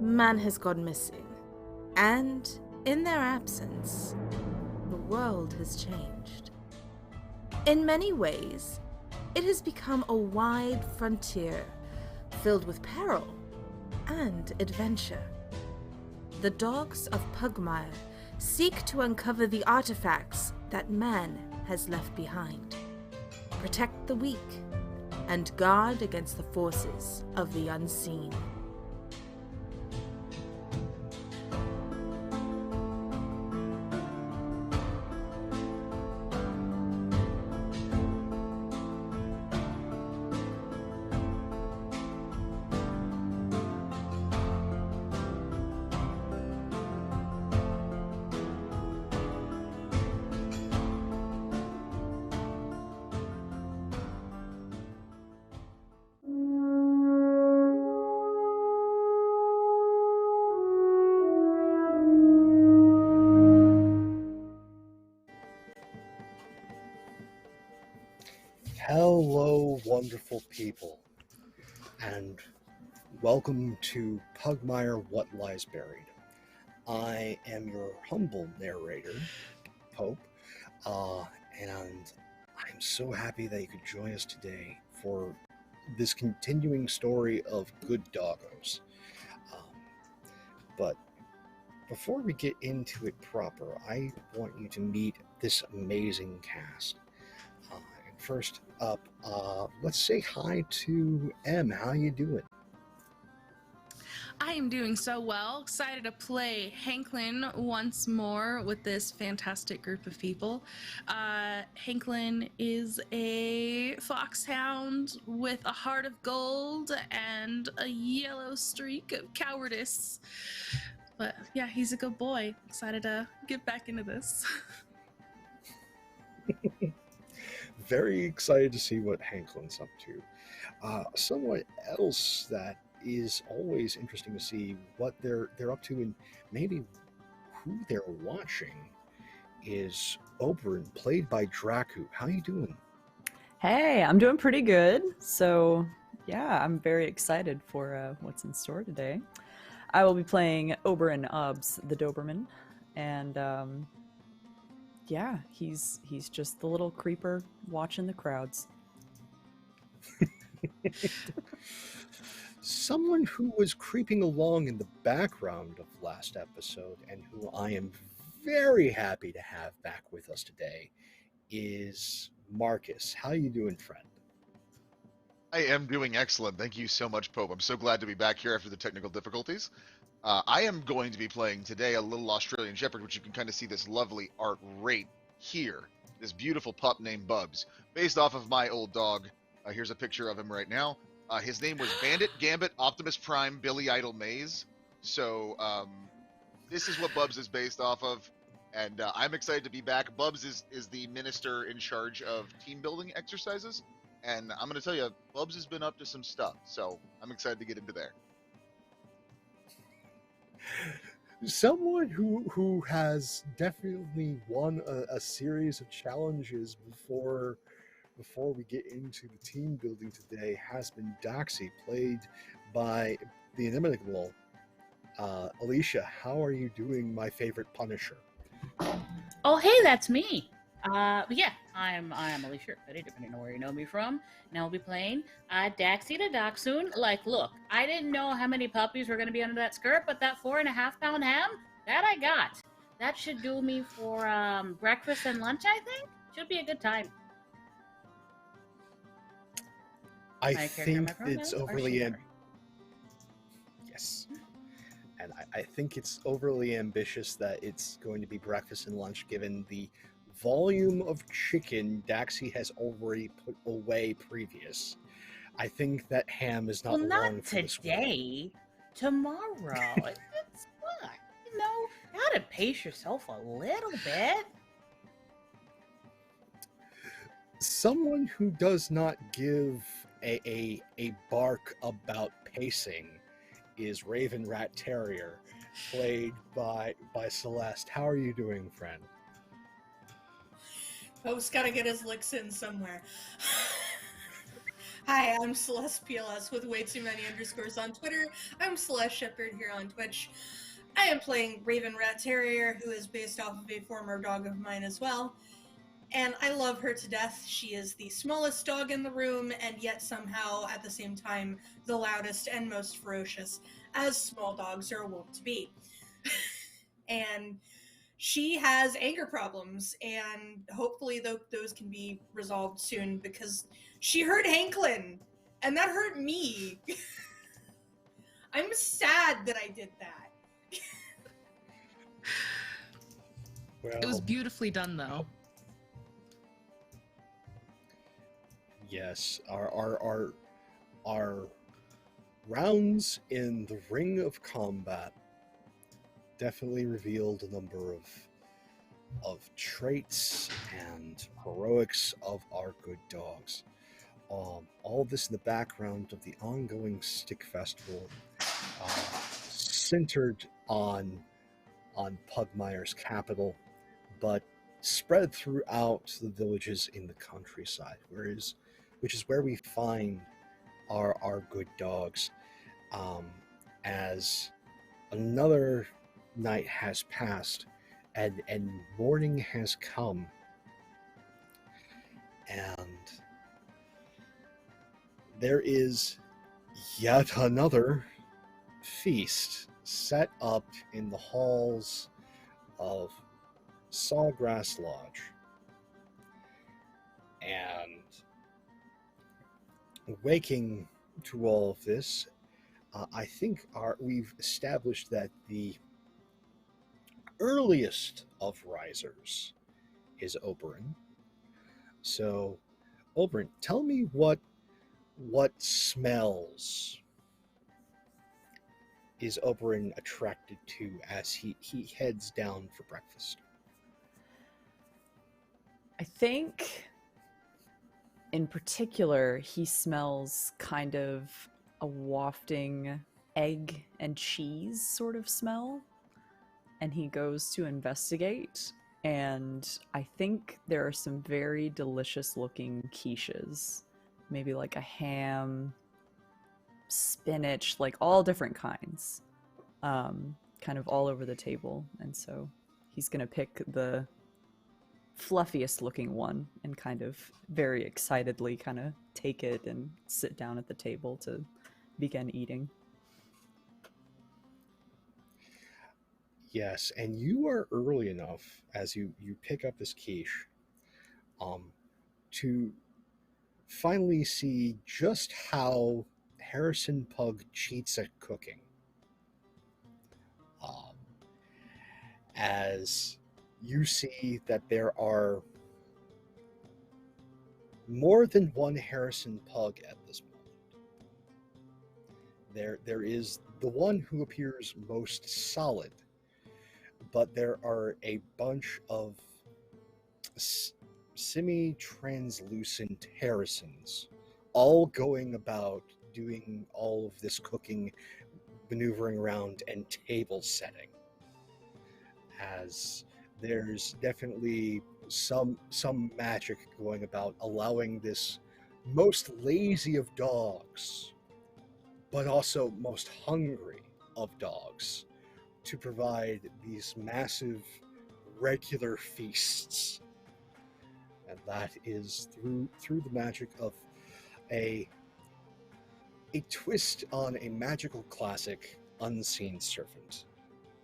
man has gone missing, and in their absence, the world has changed. In many ways, it has become a wide frontier filled with peril and adventure. The dogs of Pugmire seek to uncover the artifacts that man has left behind, protect the weak, and guard against the forces of the unseen. Hello, wonderful people, and welcome to Pugmire What Lies Buried. I am your humble narrator, Pope, and I'm so happy that you could join us today for this continuing story of good doggos. But before we get into it proper, I want you to meet this amazing cast. First up, let's say hi to Em. How you doing? I am doing so well. Excited to play Hanklin once more with this fantastic group of people. Hanklin is a foxhound with a heart of gold and a yellow streak of cowardice. But yeah, he's a good boy. Excited to get back into this. Very excited to see what Hanklin's up to. Somewhat else that is always interesting to see what they're up to and maybe who they're watching is Oberyn, played by Drakku. How you doing? Hey, I'm doing pretty good. So yeah, I'm very excited for what's in store today. I will be playing Oberyn Obbs, the Doberman, and yeah, he's just the little creeper watching the crowds. Someone who was creeping along in the background of last episode and who I am very happy to have back with us today is Marcus. How you doing, friend? I am doing excellent. Thank you so much, Pope. I'm so glad to be back here after the technical difficulties. I am going to be playing today a little Australian Shepherd, which you can kind of see this lovely art right here. This beautiful pup named Bubz, based off of my old dog. Here's a picture of him right now. His name was Bandit, Gambit, Optimus Prime, Billy Idol Maze. So this is what Bubz is based off of. And I'm excited to be back. Bubz is the minister in charge of team building exercises. And I'm going to tell you, Bubz has been up to some stuff. So I'm excited to get into there. Someone who has definitely won a series of challenges before we get into the team building today has been Daxi, played by the inimitable Alicia. How are you doing, my favorite Punisher? Oh, hey, that's me. But yeah, I am Alicia, depending on where you know me from. And I'll be playing Daxi Dachshund. Like, look, I didn't know how many puppies were going to be under that skirt, but that 4.5-pound ham, that I got. That should do me for breakfast and lunch, I think. Should be a good time. I think it's overly yes, and I think it's overly ambitious that it's going to be breakfast and lunch, given the volume of chicken Daxi has already put away previous. I think that ham is not long for this not today. Tomorrow. It's what? You know, gotta pace yourself a little bit. Someone who does not give a bark about pacing is Raven Rat Terrier, played by Celeste. How are you doing, friend? Pope's gotta get his licks in somewhere. Hi, I'm Celeste PLS with way too many underscores on Twitter. I'm Celeste Shepherd here on Twitch. I am playing Raven Rat Terrier, who is based off of a former dog of mine as well. And I love her to death. She is the smallest dog in the room, and yet somehow, at the same time, the loudest and most ferocious, as small dogs are wont to be. And she has anger problems, and hopefully those can be resolved soon, because she hurt Hanklin, and that hurt me. I'm sad that I did that. Well, It was beautifully done, though. yes, our rounds in the ring of combat definitely revealed a number of traits and heroics of our good dogs. All this in the background of the ongoing Stick Festival, centered on Pugmire's capital, but spread throughout the villages in the countryside, which is where we find our good dogs. As another night has passed and morning has come, and there is yet another feast set up in the halls of Sawgrass Lodge. And waking to all of this, I think we've established that the earliest of risers is Oberyn. So, Oberyn, tell me what smells is Oberyn attracted to as he heads down for breakfast? I think, in particular, he smells kind of a wafting egg and cheese sort of smell, and he goes to investigate, and I think there are some very delicious looking quiches, maybe like a ham, spinach, like all different kinds, kind of all over the table. And so he's gonna pick the fluffiest looking one and kind of very excitedly kind of take it and sit down at the table to begin eating. Yes, and you are early enough as you pick up this quiche to finally see just how Harrison Pug cheats at cooking. As you see that there are more than one Harrison Pug at this moment. There is the one who appears most solid, but there are a bunch of semi-translucent Harrisons, all going about doing all of this cooking, maneuvering around, and table setting. As there's definitely some magic going about, allowing this most lazy of dogs, but also most hungry of dogs, to provide these massive regular feasts. And that is through the magic of a twist on a magical classic, Unseen Servant,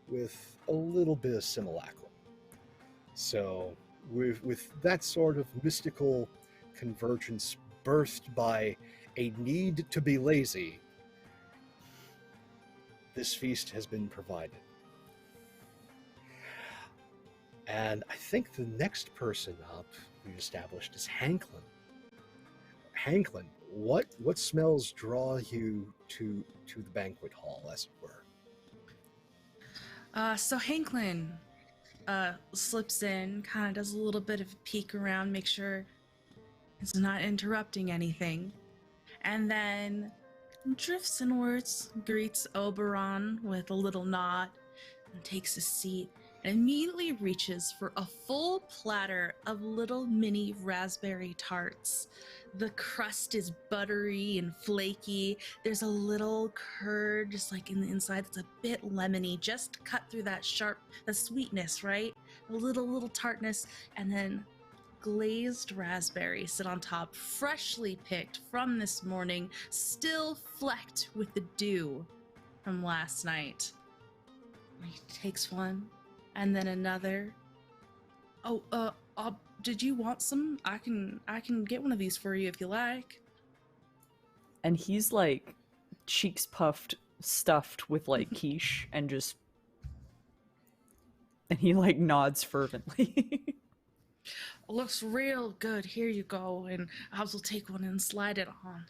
with a little bit of simulacrum. So with that sort of mystical convergence birthed by a need to be lazy, this feast has been provided. And I think the next person up we've established is Hanklin. Hanklin, what smells draw you to the banquet hall, as it were? So Hanklin slips in, kind of does a little bit of a peek around, make sure it's not interrupting anything, and then drifts inwards, greets Oberon with a little nod, and takes a seat. and immediately reaches for a full platter of little mini raspberry tarts. The crust is buttery and flaky. There's a little curd just like in the inside that's a bit lemony, just cut through that the sweetness, right? A little tartness, and then glazed raspberries sit on top, freshly picked from this morning, still flecked with the dew from last night. He takes one, and then another. Oh, did you want some? I can get one of these for you if you like. And he's like cheeks puffed, stuffed with like quiche, and he like nods fervently. Looks real good. Here you go. And Obbs will take one and slide it on.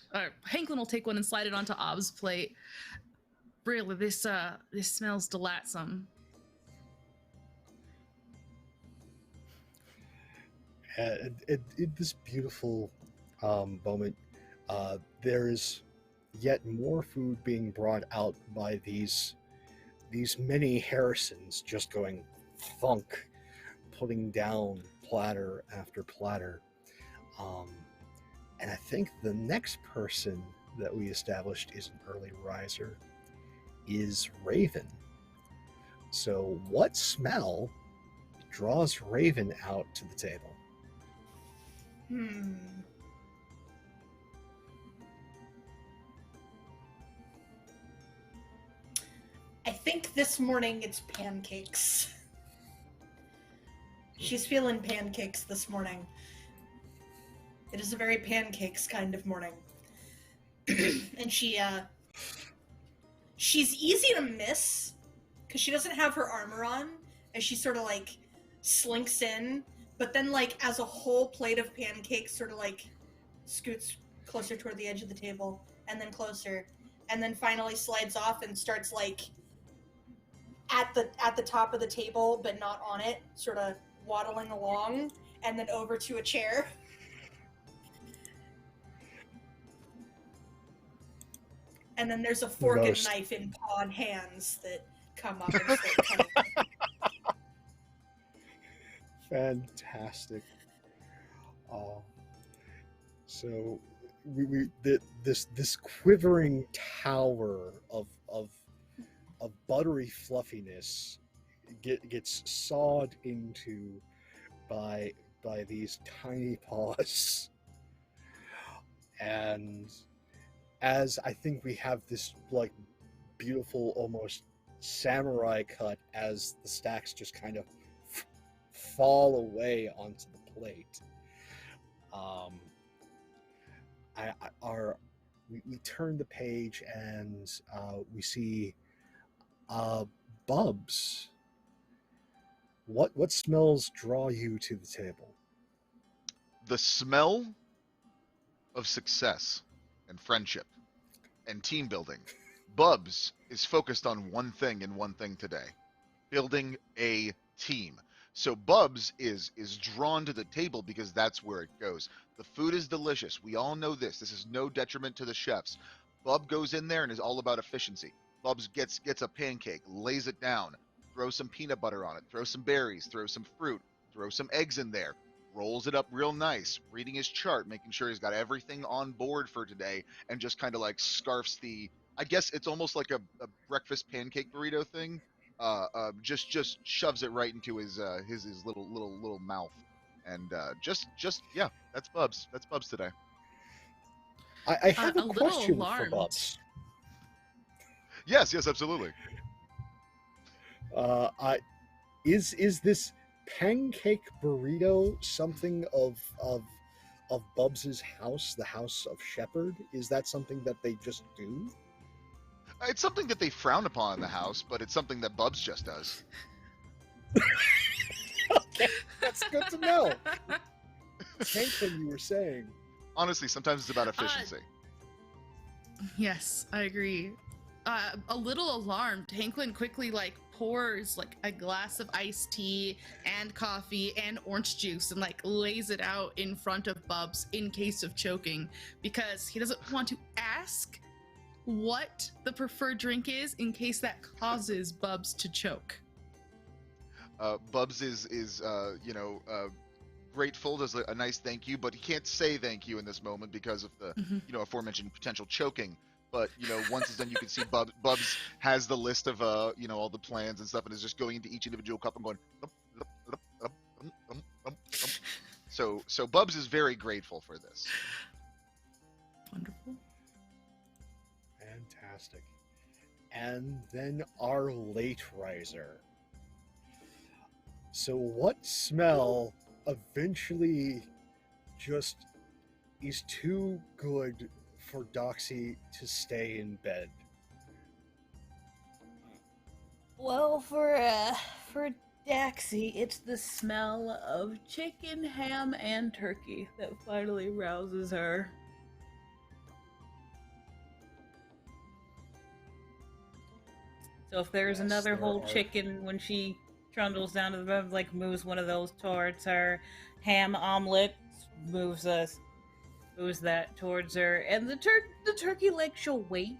Hanklin will take one and slide it onto Obbs' plate. Really, this smells delightsome. At this beautiful moment, there's yet more food being brought out by these many Harrisons just going thunk, putting down platter after platter. And I think the next person that we established is an early riser is Raven. So what smell draws Raven out to the table? I think this morning it's pancakes. She's feeling pancakes this morning. It is a very pancakes kind of morning. And she's easy to miss because she doesn't have her armor on, as she sort of like slinks in, but then like as a whole plate of pancakes sort of like scoots closer toward the edge of the table, and then closer, and then finally slides off and starts like at the top of the table but not on it, sort of waddling along, and then over to a chair. And then there's a fork and knife in pawed hands that come up and start cutting. Fantastic. So this quivering tower of buttery fluffiness gets sawed into by these tiny paws, and as I think we have this like beautiful almost samurai cut as the stacks just kind of fall away onto the plate. We turn the page and we see Bubz. What smells draw you to the table? The smell of success and friendship and team building. Bubz is focused on one thing and one thing today: building a team. So Bubz is drawn to the table because that's where it goes. The food is delicious. We all know this. This is no detriment to the chefs. Bub goes in there and is all about efficiency. Bubz gets a pancake, lays it down, throw some peanut butter on it, throw some berries, throw some fruit, throw some eggs in there, rolls it up real nice, reading his chart, making sure he's got everything on board for today, and just kind of like scarfs the, I guess it's almost like a breakfast pancake burrito thing. Just shoves it right into his little mouth, and just yeah, that's Bubz. That's Bubz today. I have a little question for alarmed. Bubz. Yes, absolutely. Is this pancake burrito something of Bubz's house, the House of Shepherd? Is that something that they just do? It's something that they frown upon in the house, but it's something that Bubz just does. Okay, that's good to know. Hanklin, you were saying. Honestly, sometimes it's about efficiency. Yes, I agree. A little alarmed, Hanklin quickly like pours like a glass of iced tea and coffee and orange juice and like lays it out in front of Bubz in case of choking, because he doesn't want to ask what the preferred drink is in case that causes Bubz to choke. Bubz is grateful, does a nice thank you, but he can't say thank you in this moment because of the aforementioned potential choking. But once it's done, you can see Bubz has the list of all the plans and stuff, and is just going into each individual cup and going. So Bubz is very grateful for this. Wonderful. Fantastic. And then our late riser. So what smell eventually just is too good for Daxi to stay in bed? Well, for Daxi, it's the smell of chicken, ham, and turkey that finally rouses her. So if there's Yes, another there whole are- chicken when she trundles down to the bed, like moves one of those towards her, ham omelet moves that towards her, and the turkey leg, she'll wait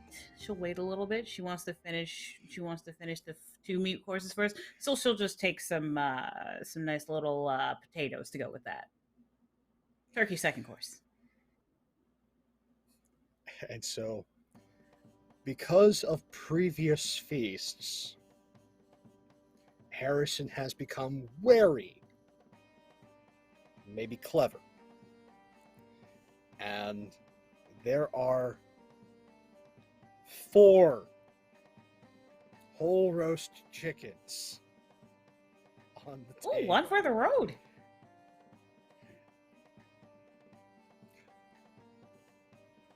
a little bit. She wants to finish the 2 meat courses first, so she'll just take some nice little potatoes to go with that. Turkey second course. And so, because of previous feasts, Harrison has become wary, maybe clever. And there are 4 whole roast chickens on the Ooh, table. one for the road.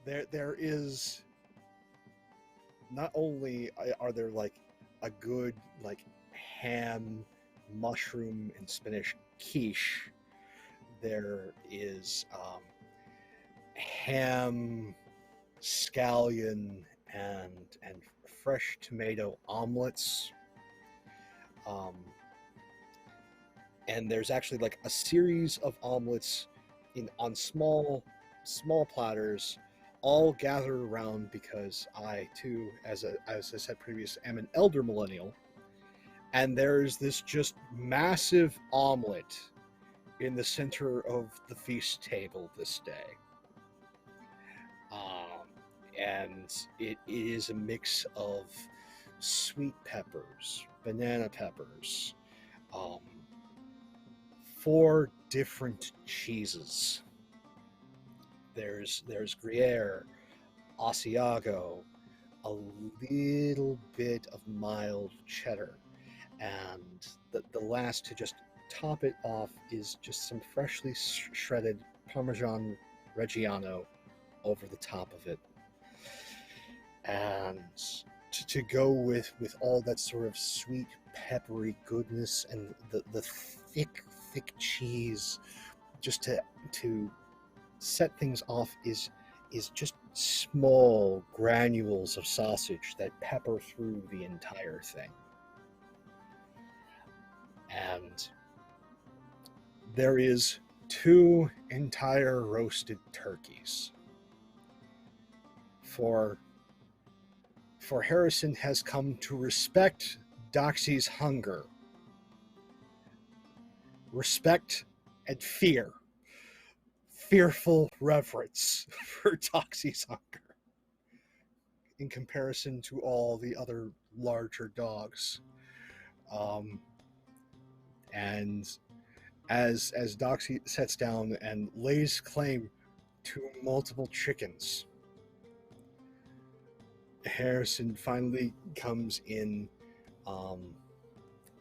There is not only are there like a good like ham, mushroom, and spinach quiche. There is ham, scallion, and fresh tomato omelets. And there's actually like a series of omelets on small platters, all gathered around because I too, as I said previously, am an elder millennial. And there's this just massive omelet in the center of the feast table this day. And it is a mix of sweet peppers, banana peppers, 4 different cheeses. There's Gruyere, Asiago, a little bit of mild cheddar, and the last to just top it off is just some freshly shredded Parmesan Reggiano over the top of it. And to go with all that sort of sweet, peppery goodness and the thick cheese, just to set things off is just small granules of sausage that pepper through the entire thing. And there is 2 entire roasted turkeys. For Harrison has come to respect Daxi's hunger. Respect and fear. Fearful reverence for Daxi's hunger in comparison to all the other larger dogs. And as Daxi sets down and lays claim to multiple chickens, Harrison finally comes in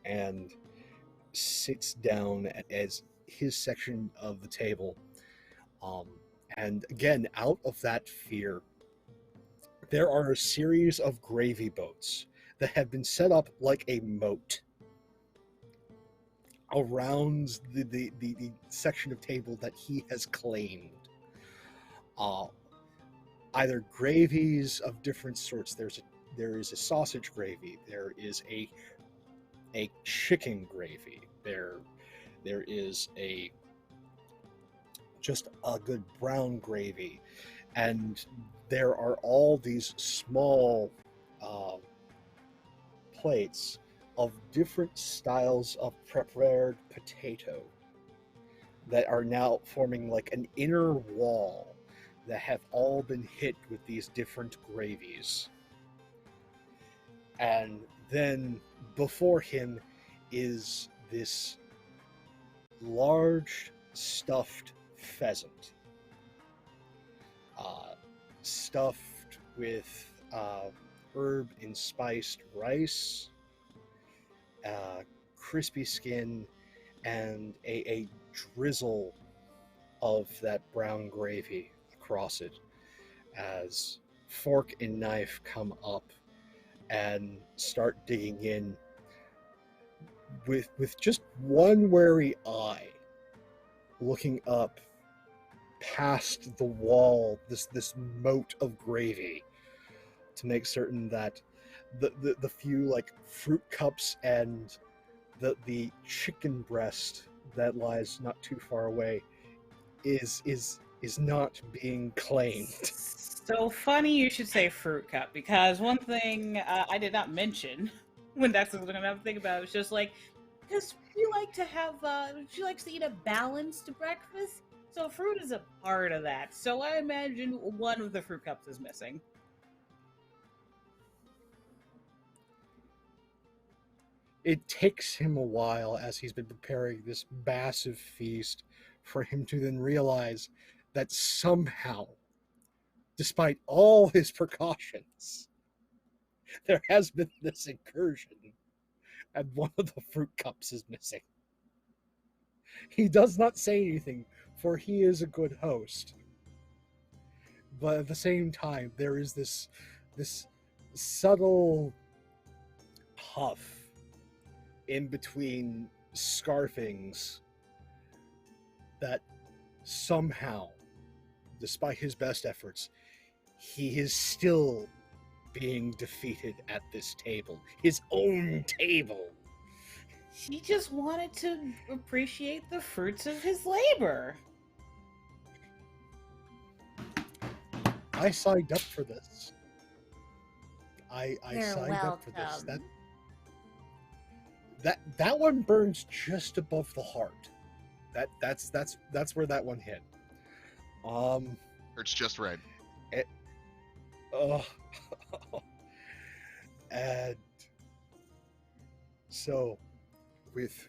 and sits down as his section of the table. And again, out of that fear, there are a series of gravy boats that have been set up like a moat around the section of table that he has claimed. Either gravies of different sorts. There is a sausage gravy. There is a chicken gravy. There is just a good brown gravy, and there are all these small plates of different styles of prepared potato that are now forming like an inner wall that have all been hit with these different gravies. And then before him is this large stuffed pheasant, stuffed with herb and spiced rice, crispy skin, and a drizzle of that brown gravy across it as fork and knife come up and start digging in with just one wary eye looking up past the wall, this moat of gravy, to make certain that the few like fruit cups and the chicken breast that lies not too far away is not being claimed. So funny you should say fruit cup, because one thing I did not mention when Dax was going to have to think about it was just like, because she likes to eat a balanced breakfast, so fruit is a part of that. So I imagine one of the fruit cups is missing. It takes him a while, as he's been preparing this massive feast, for him to then realize that somehow, despite all his precautions, there has been this incursion, and one of the fruit cups is missing. He does not say anything, for he is a good host. But at the same time, there is this subtle puff in between scarfings that somehow, despite his best efforts, he is still being defeated at this table, his own table. He just wanted to appreciate the fruits of his labor. I signed up for this. I You're signed up for this. welcome. That one burns just above the heart. That's where that one hit. It's just right. And so with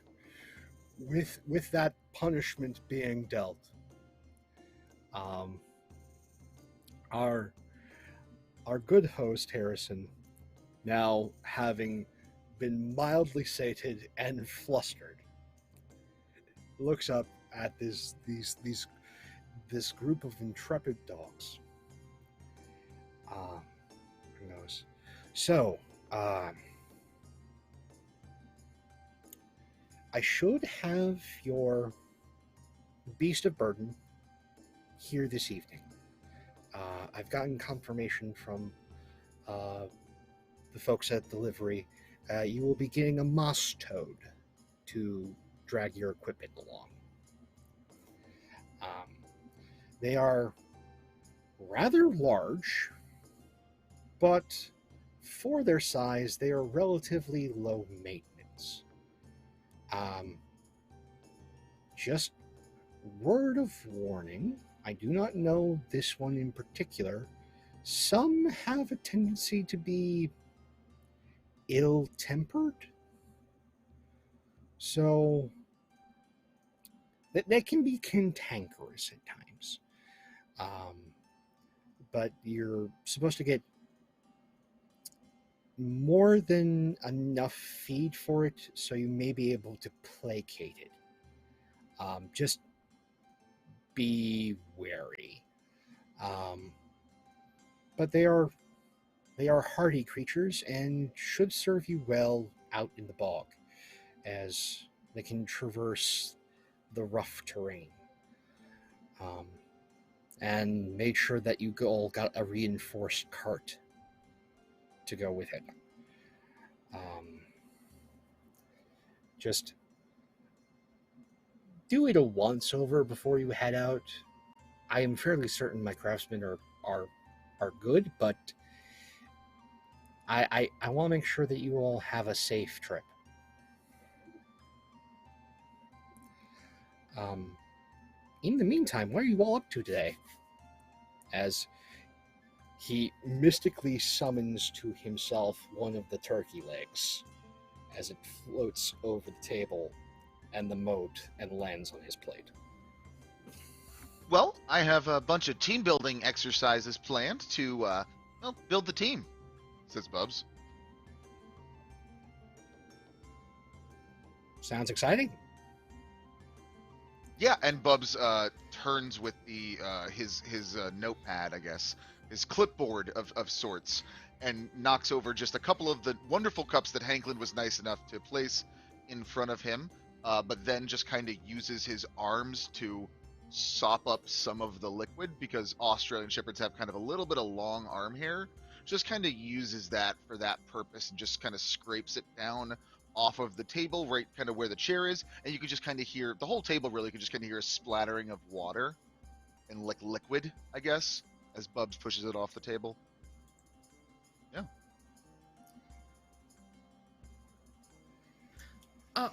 that punishment being dealt, our good host Harrison, now having been mildly sated and flustered, looks up at this group of intrepid dogs, and goes, "So, I should have your beast of burden here this evening. I've gotten confirmation from the folks at delivery. You will be getting a moss toad to drag your equipment along. They are rather large, but for their size, they are relatively low maintenance. Just word of warning, I do not know this one in particular. Some have a tendency to be ill-tempered, so that can be cantankerous at times. But you're supposed to get more than enough feed for it, so you may be able to placate it. Just be wary. But they are hardy creatures and should serve you well out in the bog, as they can traverse the rough terrain. And made sure that you all got a reinforced cart to go with it. Just do it a once over before you head out. I am fairly certain my craftsmen are good, but I want to make sure that you all have a safe trip. In the meantime, what are you all up to today? As he mystically summons to himself one of the turkey legs as it floats over the table and the moat and lands on his plate. Well, I have a bunch of team building exercises planned to build the team, says Bubz. Sounds exciting. Yeah, and Bubz turns with the his notepad, I guess, his clipboard of sorts, and knocks over just a couple of the wonderful cups that Hanklin was nice enough to place in front of him, but then just kind of uses his arms to sop up some of the liquid, because Australian Shepherds have kind of a little bit of long arm hair. Just kind of uses that for that purpose and just kind of scrapes it down off of the table, right kind of where the chair is, and you can just kind of hear the whole table, really, you can just kind of hear a splattering of water and like liquid, I guess, as Bubz pushes it off the table. Yeah.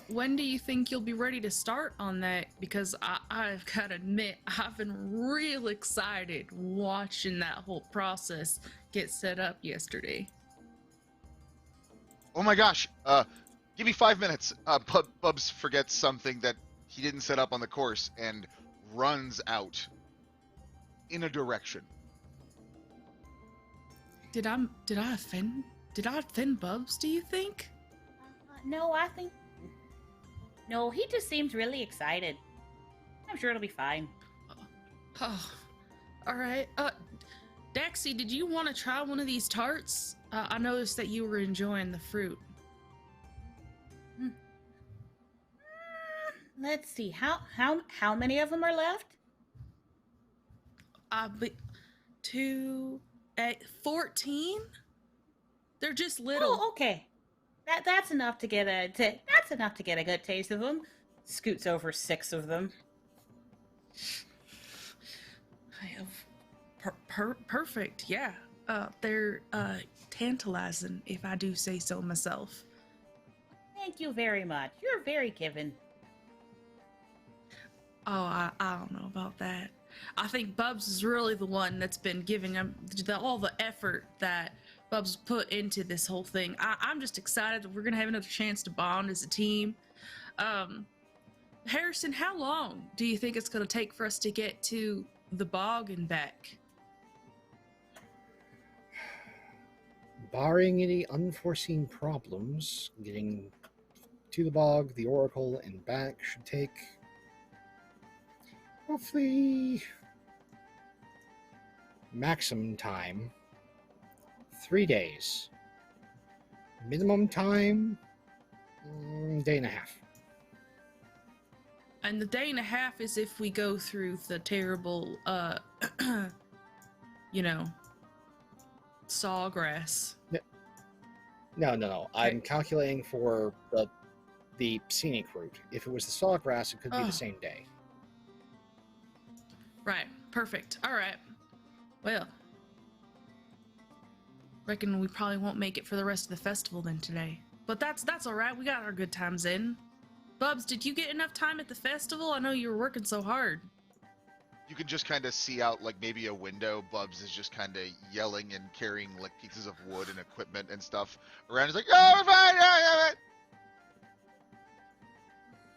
When do you think you'll be ready to start on that? Because I've got to admit, I've been real excited watching that whole process get set up yesterday. Oh my gosh, give me 5 minutes. Bubz forgets something that he didn't set up on the course and runs out in a direction. Did I offend Bubz, do you think? No, I think... No, he just seems really excited. I'm sure it'll be fine. Oh, all right. Daxi, did you want to try one of these tarts? I noticed that you were enjoying the fruit. Let's see. How many of them are left? 14? They're just little. Oh, okay. That's enough to get a good taste of them. Scoots over 6 of them. Perfect. Yeah. They're tantalizing, if I do say so myself. Thank you very much. You're very giving. Oh, I don't know about that. I think Bubz is really the one that's been giving him all the effort that Bubz put into this whole thing. I'm just excited that we're gonna have another chance to bond as a team. Harrison, how long do you think it's gonna take for us to get to the bog and back? Barring any unforeseen problems, getting to the bog, the oracle, and back should take roughly maximum time 3 days. Minimum time, day and a half. And the day and a half is if we go through the terrible, sawgrass. No. I'm calculating for the scenic route. If it was the sawgrass, it could be the same day. Right. Perfect. All right. Well, reckon we probably won't make it for the rest of the festival then today. But that's all right. We got our good times in. Bubz, did you get enough time at the festival? I know you were working so hard. You can just kind of see out, like, maybe a window. Bubz is just kind of yelling and carrying, like, pieces of wood and equipment and stuff around. He's like, "Oh, we're fine, yeah."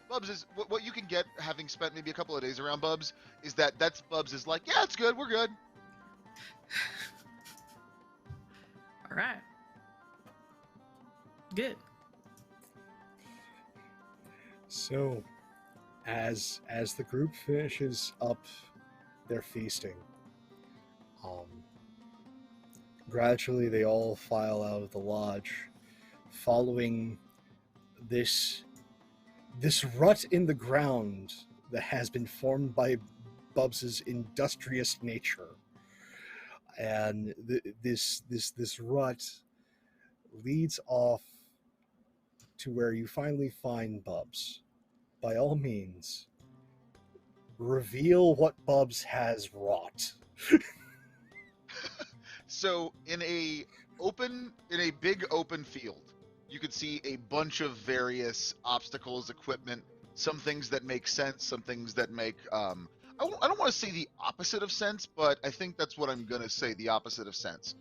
Bubz is, what you can get, having spent maybe a couple of days around Bubz, is that's Bubz is like, "Yeah, it's good, we're good." All right. Good. So, as the group finishes up their feasting, gradually they all file out of the lodge, following this rut in the ground that has been formed by Bubz's industrious nature. And this rut leads off to where you finally find Bubz. By all means, reveal what Bubz has wrought. So in a big open field, you could see a bunch of various obstacles, equipment, some things that make sense, some things that make I don't want to say the opposite of sense, but I think that's what I'm gonna say, the opposite of sense.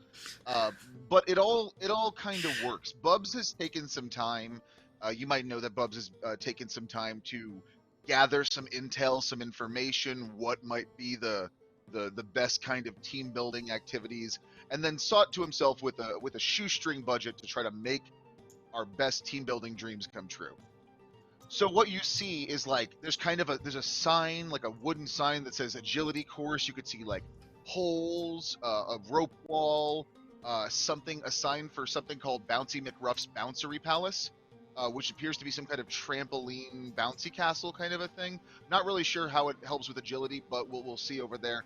But it all kind of works. Bubz has taken some time. You might know that Bubz has taken some time to gather some intel, some information, what might be the best kind of team building activities, and then sought to himself with a shoestring budget to try to make our best team building dreams come true. So what you see is like there's a sign, like a wooden sign that says agility course. You could see like poles, a rope wall, a sign for something called Bouncy McRuff's Bouncery Palace, which appears to be some kind of trampoline bouncy castle kind of a thing. Not really sure how it helps with agility, but we'll see over there.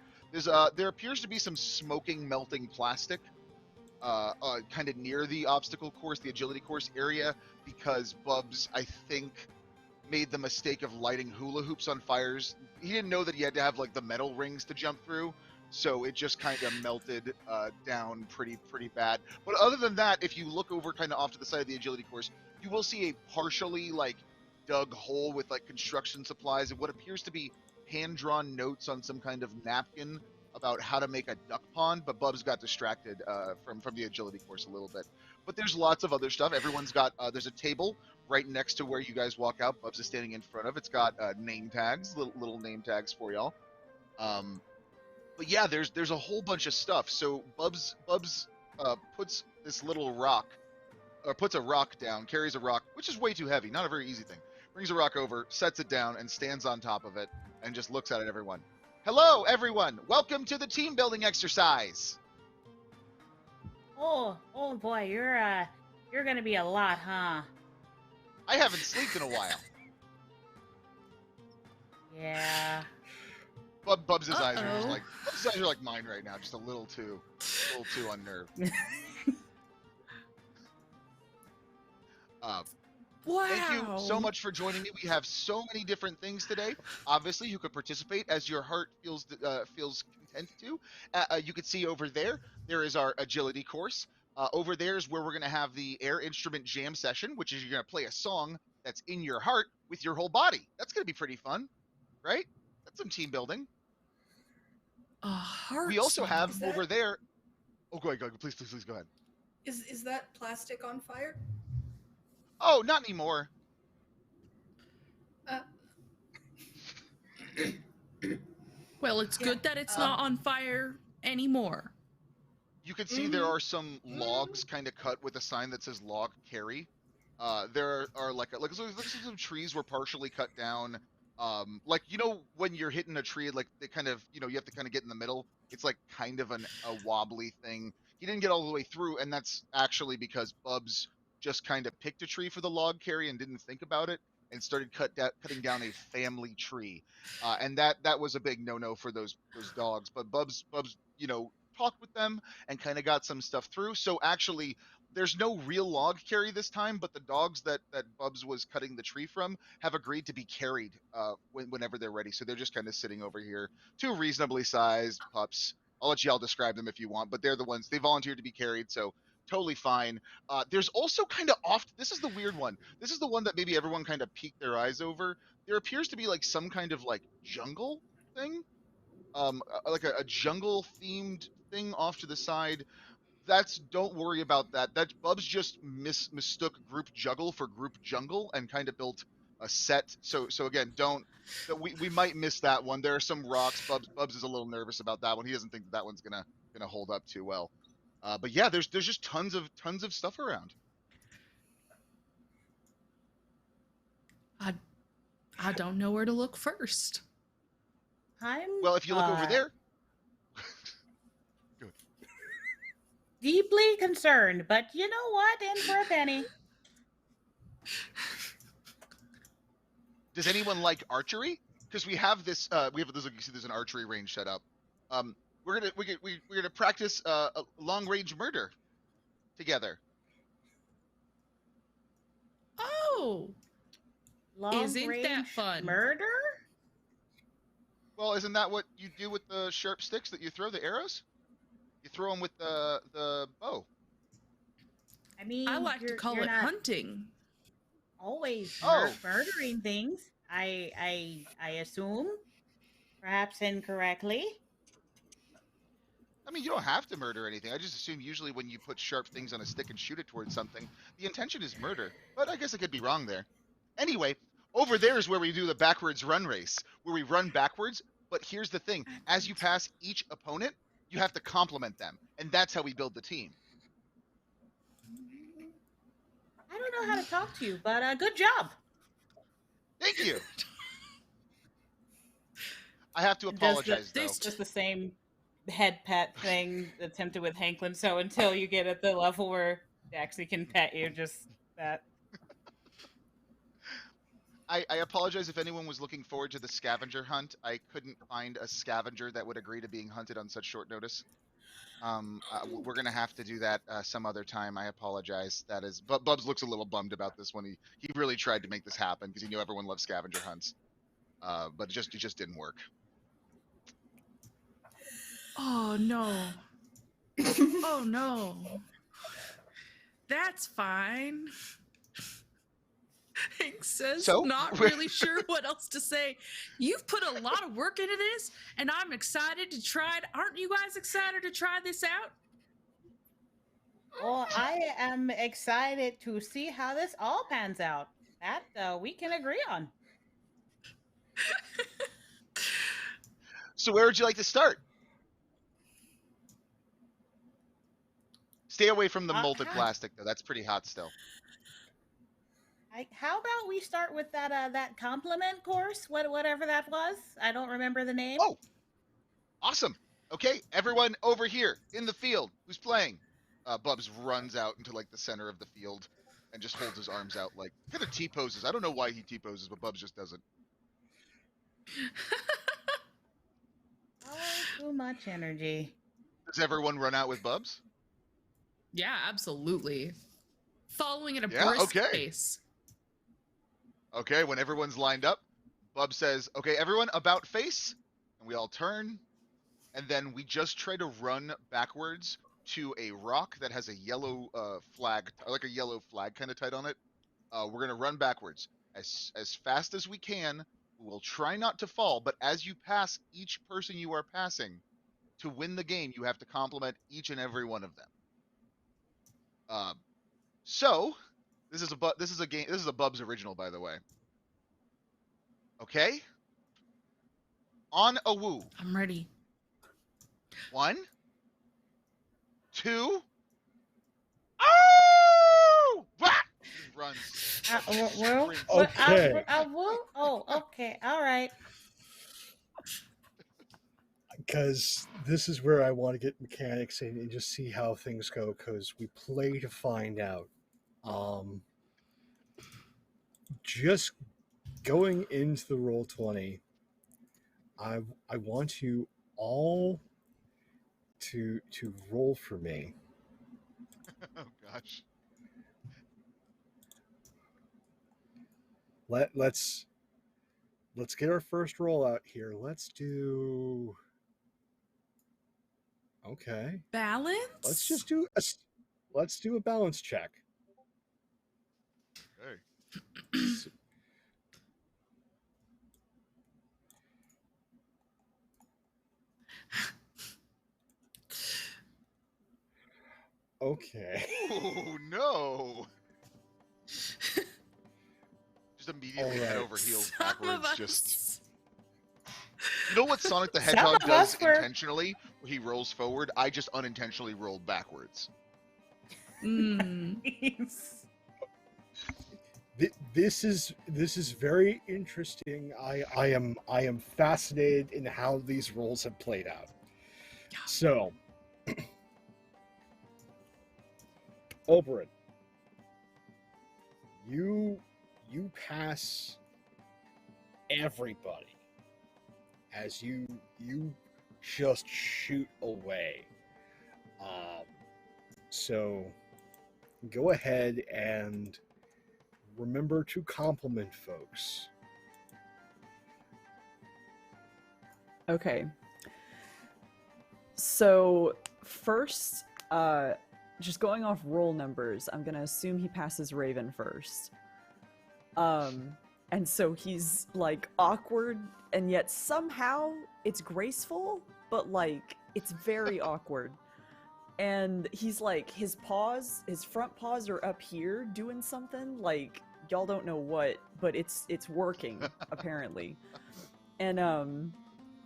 There appears to be some smoking, melting plastic kind of near the obstacle course, the agility course area, because Bubz, I think, made the mistake of lighting hula hoops on fires. He didn't know that he had to have like the metal rings to jump through, so it just kind of melted down pretty bad. But other than that, if you look over kind of off to the side of the agility course, you will see a partially like dug hole with like construction supplies and what appears to be hand-drawn notes on some kind of napkin about how to make a duck pond. But Bubz got distracted from the agility course a little bit. But there's lots of other stuff. Everyone's got there's a table right next to where you guys walk out. Bubz is standing in front of. It's got name tags, little name tags for y'all. But yeah, there's a whole bunch of stuff. So Bubz puts this little rock, or puts a rock down, carries a rock, which is way too heavy, not a very easy thing. Brings a rock over, sets it down, and stands on top of it, and just looks at everyone. Hello, everyone. Welcome to the team building exercise. Oh boy, you're gonna be a lot, huh? I haven't slept in a while. Yeah. Bubz's eyes are just like Bubz's eyes are like mine right now, just a little too unnerved. Wow. Thank you so much for joining me. We have so many different things today. Obviously, you could participate as your heart feels content to. You could see over there is our agility course. Over there is where we're going to have the air instrument jam session, which is you're going to play a song that's in your heart with your whole body. That's going to be pretty fun, right? That's some team building. A heart We also song. have over there. Oh, go ahead. Please go ahead. Is that plastic on fire? Oh, not anymore. Well, it's good that it's not on fire anymore. You can see there are some logs kind of cut with a sign that says log carry. There are like some trees were partially cut down. Like, you know, when you're hitting a tree, like they kind of, you know, you have to kind of get in the middle. It's like kind of a wobbly thing. He didn't get all the way through, and that's actually because Bubz just kind of picked a tree for the log carry and didn't think about it and started cutting down a family tree. And that was a big no-no for those dogs. But Bubz, you know, talked with them and kind of got some stuff through. So actually, there's no real log carry this time, but the dogs that Bubz was cutting the tree from have agreed to be carried whenever they're ready. So they're just kind of sitting over here. Two reasonably sized pups. I'll let y'all describe them if you want, but they're the ones, they volunteered to be carried, so totally fine. There's also kind of this is the weird one. This is the one that maybe everyone kind of peeked their eyes over. There appears to be like some kind of like jungle thing. Like a jungle themed thing off to the side. Don't worry about that. That Bubz just mistook group juggle for group jungle and kind of built a set. So again, we might miss that one. There are some rocks. Bubz is a little nervous about that one. He doesn't think that one's gonna hold up too well. But yeah, there's just tons of stuff around. I don't know where to look first. Well, if you look over there. Good. Deeply concerned, but you know what? In for a penny. Does anyone like archery? Because we have this. You see, there's an archery range set up. We're gonna practice a long range murder together. Oh, isn't that fun? Murder? Well, isn't that what you do with the sharp sticks that you throw the arrows? You throw them with the bow. I mean, I like to call it hunting. Always Oh. murdering things. I assume, perhaps incorrectly. I mean, you don't have to murder anything. I just assume usually when you put sharp things on a stick and shoot it towards something, the intention is murder. But I guess I could be wrong there. Anyway, over there is where we do the backwards run race, where we run backwards. But here's the thing. As you pass each opponent, you have to compliment them. And that's how we build the team. I don't know how to talk to you, but good job. Thank you. I have to apologize, though. Just the same head pet thing attempted with Hanklin. So until you get at the level where Daxi can pet you, just that. I apologize if anyone was looking forward to the scavenger hunt. I couldn't find a scavenger that would agree to being hunted on such short notice. We're gonna have to do that some other time. I apologize. That is, but Bubz looks a little bummed about this one. He really tried to make this happen because he knew everyone loves scavenger hunts, but it just didn't work. Oh no. Oh no. That's fine. Hank says, So? not really sure what else to say. You've put a lot of work into this, and I'm excited to try it. Aren't you guys excited to try this out? Well, I am excited to see how this all pans out. That we can agree on. So where would you like to start? Stay away from the molted plastic, though. That's pretty hot still. How about we start with that compliment course, whatever that was? I don't remember the name. Oh, awesome. Okay, everyone over here in the field who's playing. Bubz runs out into like the center of the field and just holds his arms out like kind of T-poses. I don't know why he T-poses, but Bubz just does it. Oh, too much energy. Does everyone run out with Bubz? Yeah, absolutely. Following at a brisk pace. Okay, when everyone's lined up, Bubz says, okay, everyone about face. And we all turn. And then we just try to run backwards to a rock that has a yellow flag, like a yellow flag kind of tied on it. We're going to run backwards as fast as we can. We'll try not to fall, but as you pass each person you are passing, to win the game, you have to compliment each and every one of them. So this is a Bubz original, by the way. Okay. On a woo. I'm ready. 1, 2. Oh! Wah! He runs. Okay. Oh, okay. All right. Because this is where I want to get mechanics in and just see how things go, because we play to find out. Just going into the Roll20, I want you all to roll for me. Oh gosh. Let's get our first roll out here. Let's do. Okay. Balance? Let's do a balance check. Okay. Okay. Oh no. Just immediately head over heels backwards. Just. You know what Sonic the Hedgehog does intentionally? Where he rolls forward, I just unintentionally rolled backwards. This is very interesting. I am fascinated in how these roles have played out. So, Oberyn, you pass everybody as you just shoot away. So go ahead and remember to compliment folks. Okay. So first, just going off roll numbers, I'm gonna assume he passes Raven first. And so he's like awkward, and yet somehow it's graceful, but like it's very awkward. And he's like, his front paws are up here doing something, like y'all don't know what, but it's working apparently. And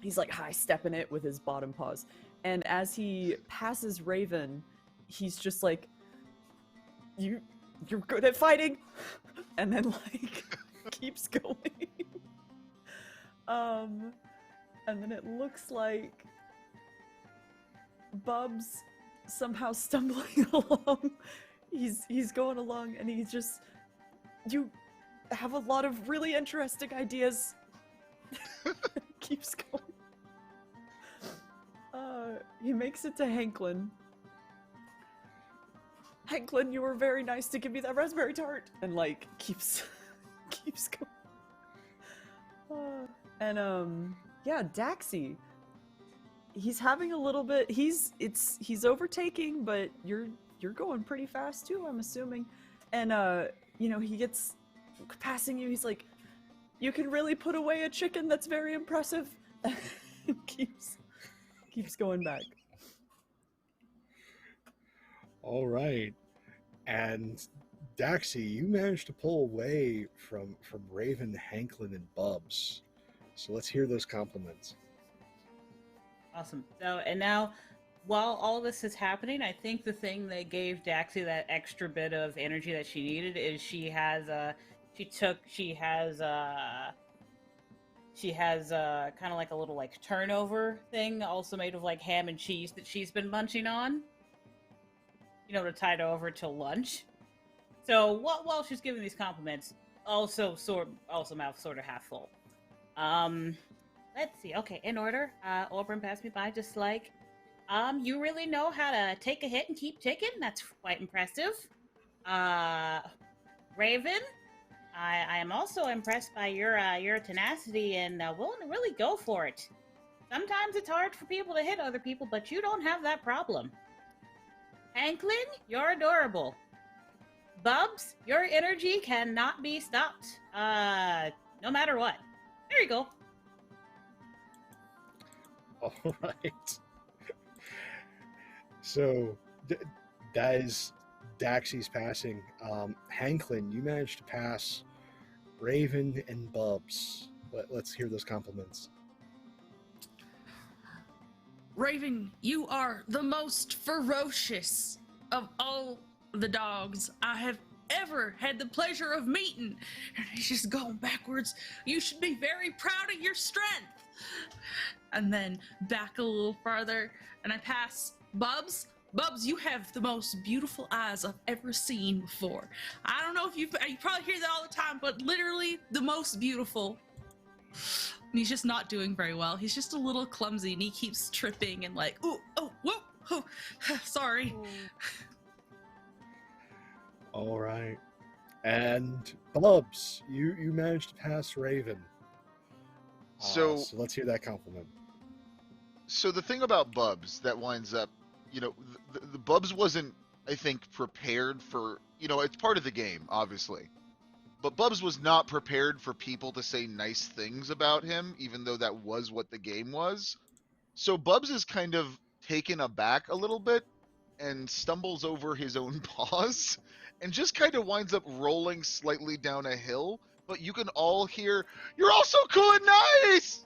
he's like high stepping it with his bottom paws. And as he passes Raven, he's just like, you're good at fighting, and then like keeps going. And then it looks like Bubz somehow stumbling along. He's going along, and he's just, you have a lot of really interesting ideas. Keeps going. He makes it to Hanklin. Hanklin, you were very nice to give me that raspberry tart, and like keeps going. Yeah, Daxi. He's having a little bit. He's overtaking, but you're going pretty fast too, I'm assuming. And he gets passing you. He's like, you can really put away a chicken. That's very impressive. keeps going back. All right. And Daxi, you managed to pull away from Raven, Hanklin, and Bubz. So let's hear those compliments. Awesome. So, and now, while all this is happening, I think the thing that gave Daxi that extra bit of energy that she needed is she has kind of like a little like turnover thing, also made of like ham and cheese that she's been munching on, to tide over till lunch. So while she's giving these compliments, also mouth sort of half full. Let's see. Okay, in order. Oberyn passed me by just like, you really know how to take a hit and keep ticking. That's quite impressive. Raven, I am also impressed by your tenacity and willing to really go for it. Sometimes it's hard for people to hit other people, but you don't have that problem. Hanklin, you're adorable. Bubz, your energy cannot be stopped. No matter what. There you go. All right. So that is Daxi's passing. Hanklin, you managed to pass Raven and Bubz. Let's hear those compliments. Raven, you are the most ferocious of all the dogs I have ever had the pleasure of meeting. And he's just going backwards. You should be very proud of your strength. And then back a little farther, and I pass Bubz. Bubz, you have the most beautiful eyes I've ever seen before. I don't know if you probably hear that all the time, but literally the most beautiful. And he's just not doing very well. He's just a little clumsy, and he keeps tripping and like, ooh, oh, whoa, oh, sorry. All right. And Bubz, you managed to pass Raven. So let's hear that compliment. So the thing about Bubz that winds up, the Bubz wasn't, I think, prepared for, it's part of the game, obviously. But Bubz was not prepared for people to say nice things about him, even though that was what the game was. So Bubz is kind of taken aback a little bit and stumbles over his own paws and just kind of winds up rolling slightly down a hill. But you can all hear, "You're all so cool and nice!"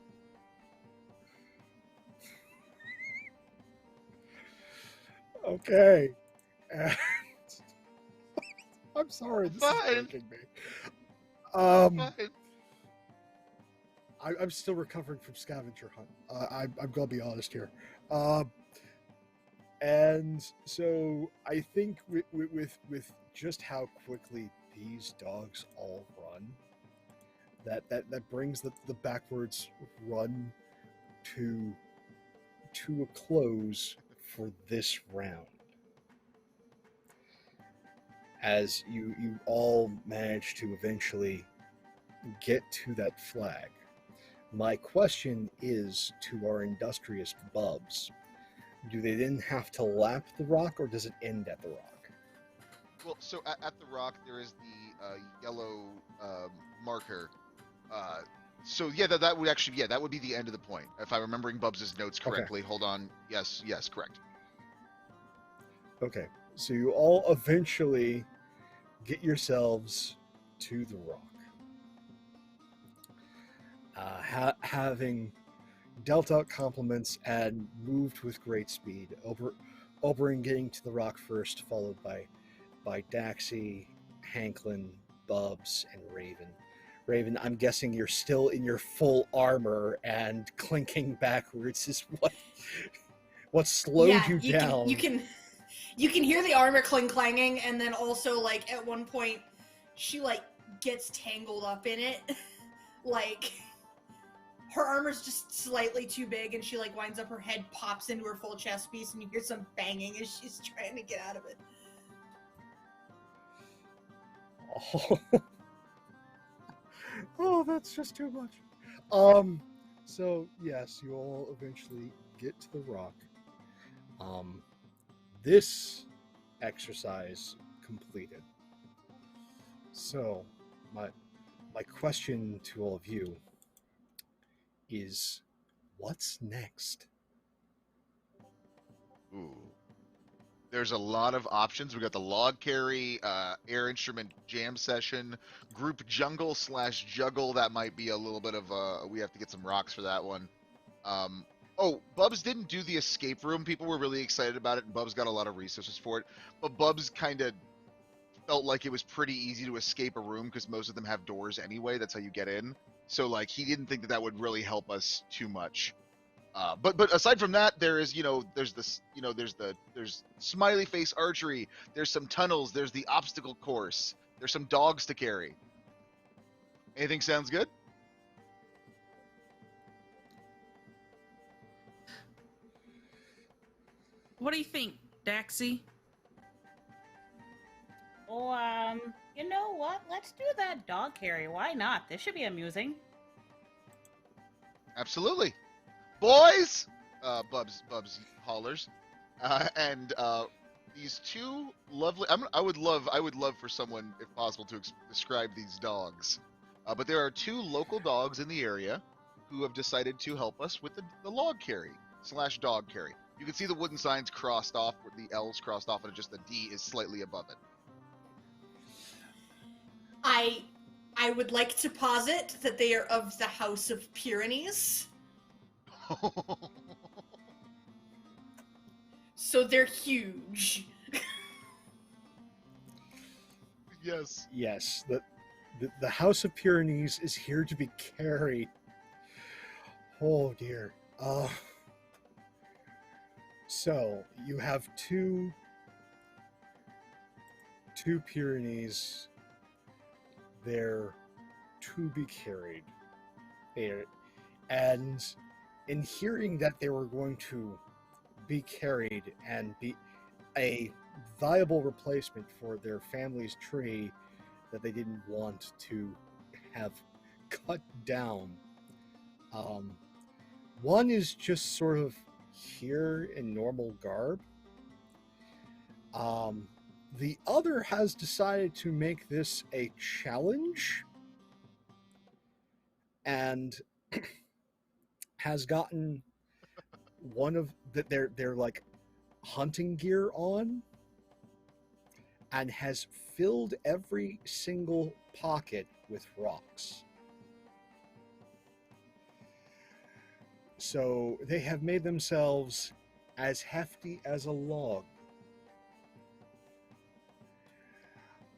Okay. And I'm sorry, this is breaking me. Fine. I'm still recovering from scavenger hunt. I'm gonna be honest here. And so I think with just how quickly these dogs all run, that brings the backwards run to a close for this round. As you all manage to eventually get to that flag. My question is to our industrious Bubz. Do they then have to lap the rock, or does it end at the rock? Well, so at the rock, there is the yellow marker So yeah, that would actually, yeah, that would be the end of the point. If I'm remembering Bubs' notes correctly. Hold on. Yes, correct. Okay, so you all eventually get yourselves to the rock. Having dealt out compliments and moved with great speed, Oberyn getting to the rock first, followed by Daxi, Hanklin, Bubz, and Raven. Raven, I'm guessing you're still in your full armor and clinking backwards is what slowed you down. You can hear the armor clanging, and then also like at one point she like gets tangled up in it. Like her armor's just slightly too big, and she like winds up, her head pops into her full chest piece, and you hear some banging as she's trying to get out of it. Oh, that's just too much. So yes, you all eventually get to the rock. This exercise completed. So my question to all of you is, what's next? Ooh. There's a lot of options. We got the log carry, air instrument jam session, group jungle / juggle. That might be a little bit of we have to get some rocks for that one. Oh, Bubz didn't do the escape room. People were really excited about it, and Bubz got a lot of resources for it. But Bubz kind of felt like it was pretty easy to escape a room because most of them have doors anyway. That's how you get in. So like he didn't think that would really help us too much. But aside from that, there is, there's this, there's smiley face archery, there's some tunnels, there's the obstacle course, there's some dogs to carry. Anything sounds good? What do you think, Daxi? Oh, you know what? Let's do that dog carry. Why not? This should be amusing. Absolutely. Boys! Bubz hollers. And these two lovely... I would love for someone, if possible, to describe these dogs. But there are two local dogs in the area who have decided to help us with the log carry / dog carry. You can see the wooden signs crossed off, with the L's crossed off, and just the D is slightly above it. I would like to posit that they are of the House of Pyrenees. So they're huge. Yes. Yes, the House of Pyrenees is here to be carried. Oh dear. So you have two Pyrenees. They're to be carried. And in hearing that they were going to be carried and be a viable replacement for their family's tree that they didn't want to have cut down, one is just sort of here in normal garb. The other has decided to make this a challenge and has gotten one of their like hunting gear on and has filled every single pocket with rocks. So they have made themselves as hefty as a log.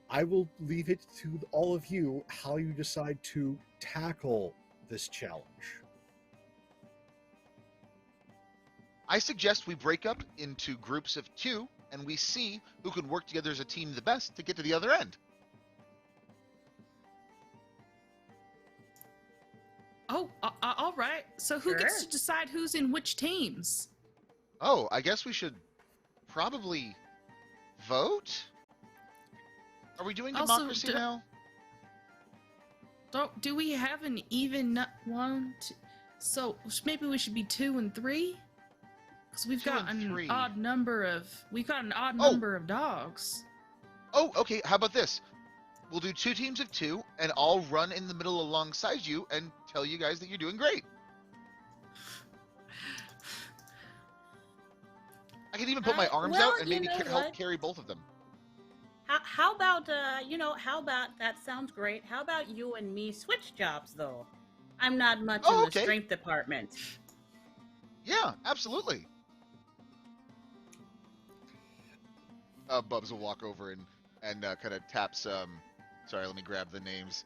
I will leave it to all of you how you decide to tackle this challenge. I suggest we break up into groups of 2 and we see who can work together as a team the best to get to the other end. Oh, all right. So who gets to decide who's in which teams? Oh, I guess we should probably vote? Are we doing democracy now? Do we have an even one? So maybe we should be 2 and 3? Because we've got an odd number of... We've got an odd number of dogs. Oh, okay. How about this? we'll do 2 teams of 2, and I'll run in the middle alongside you and tell you guys that you're doing great. I can even put my arms well, out and you maybe know help what? carry both of them. How about, how about, that sounds great. How about you and me switch jobs, though? I'm not much in the Okay. strength department. Yeah, absolutely. Bubz will walk over and kind of taps. Sorry, let me grab the names.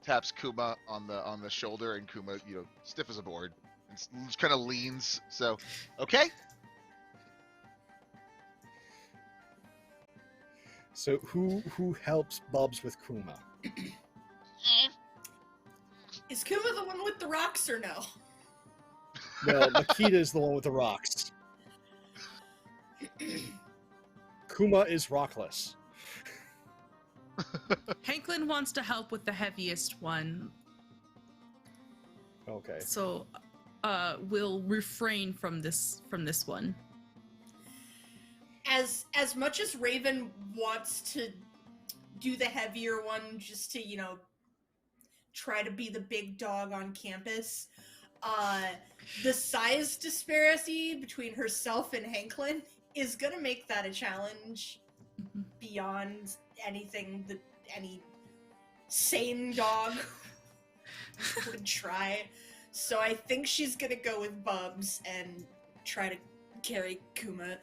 Taps Kuma on the shoulder, and Kuma, stiff as a board, and just kind of leans. So, okay. So who helps Bubz with Kuma? Is Kuma the one with the rocks or no? No, Makita is the one with the rocks. Kuma is rockless. Hanklin wants to help with the heaviest one, Okay. so we'll refrain from this one. As much as Raven wants to do the heavier one just to, try to be the big dog on campus, the size disparity between herself and Hanklin is gonna make that a challenge beyond anything that any sane dog would try. So I think she's gonna go with Bubz and try to carry Kuma.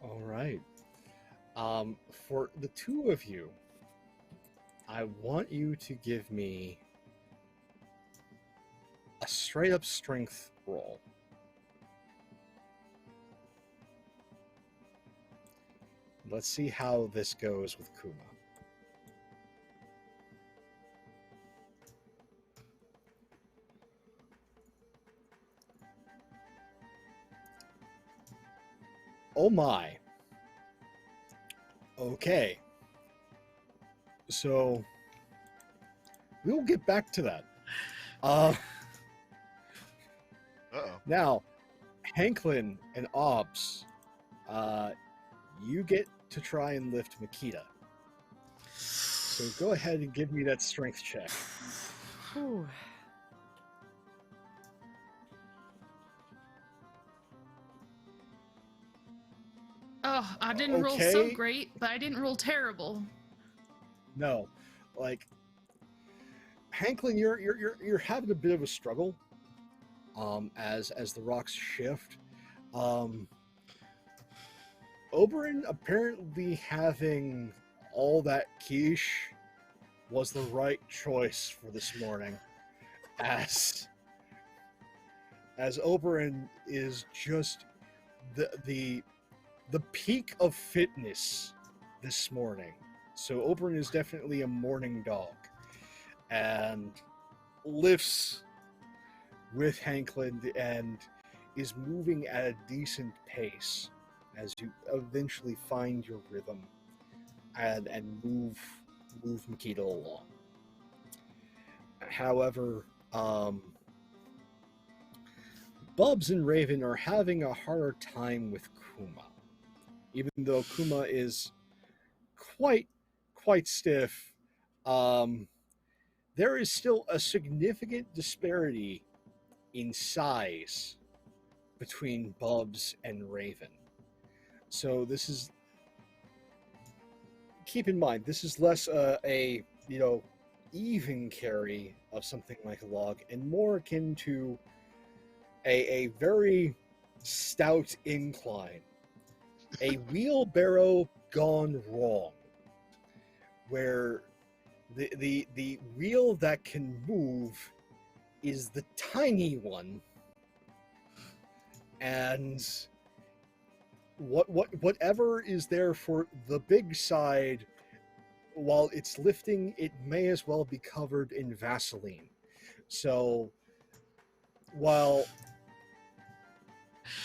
All right. For the 2 of you, I want you to give me a straight up strength roll. Let's see how this goes with Kuma. Oh my. Okay. So we'll get back to that. Uh-oh. Now, Hanklin and Obbs, you get to try and lift Makita. So go ahead and give me that strength check. Whew. Oh, I didn't roll so Okay. great, but I didn't roll terrible. No, like Hanklin, you're having a bit of a struggle. As the rocks shift. Oberyn apparently having all that quiche was the right choice for this morning, as Oberyn is just the peak of fitness this morning. So Oberyn is definitely a morning dog, and lifts with Hanklin and is moving at a decent pace as you eventually find your rhythm and move Makita along. However, Bubz and Raven are having a harder time with Kuma. Even though Kuma is quite stiff, there is still a significant disparity in size between Bubz and Raven. So this is, keep in mind, this is less a even carry of something like a log and more akin to a very stout incline, a wheelbarrow gone wrong, where the wheel that can move is the tiny one, and whatever is there for the big side, while it's lifting, it may as well be covered in Vaseline. So while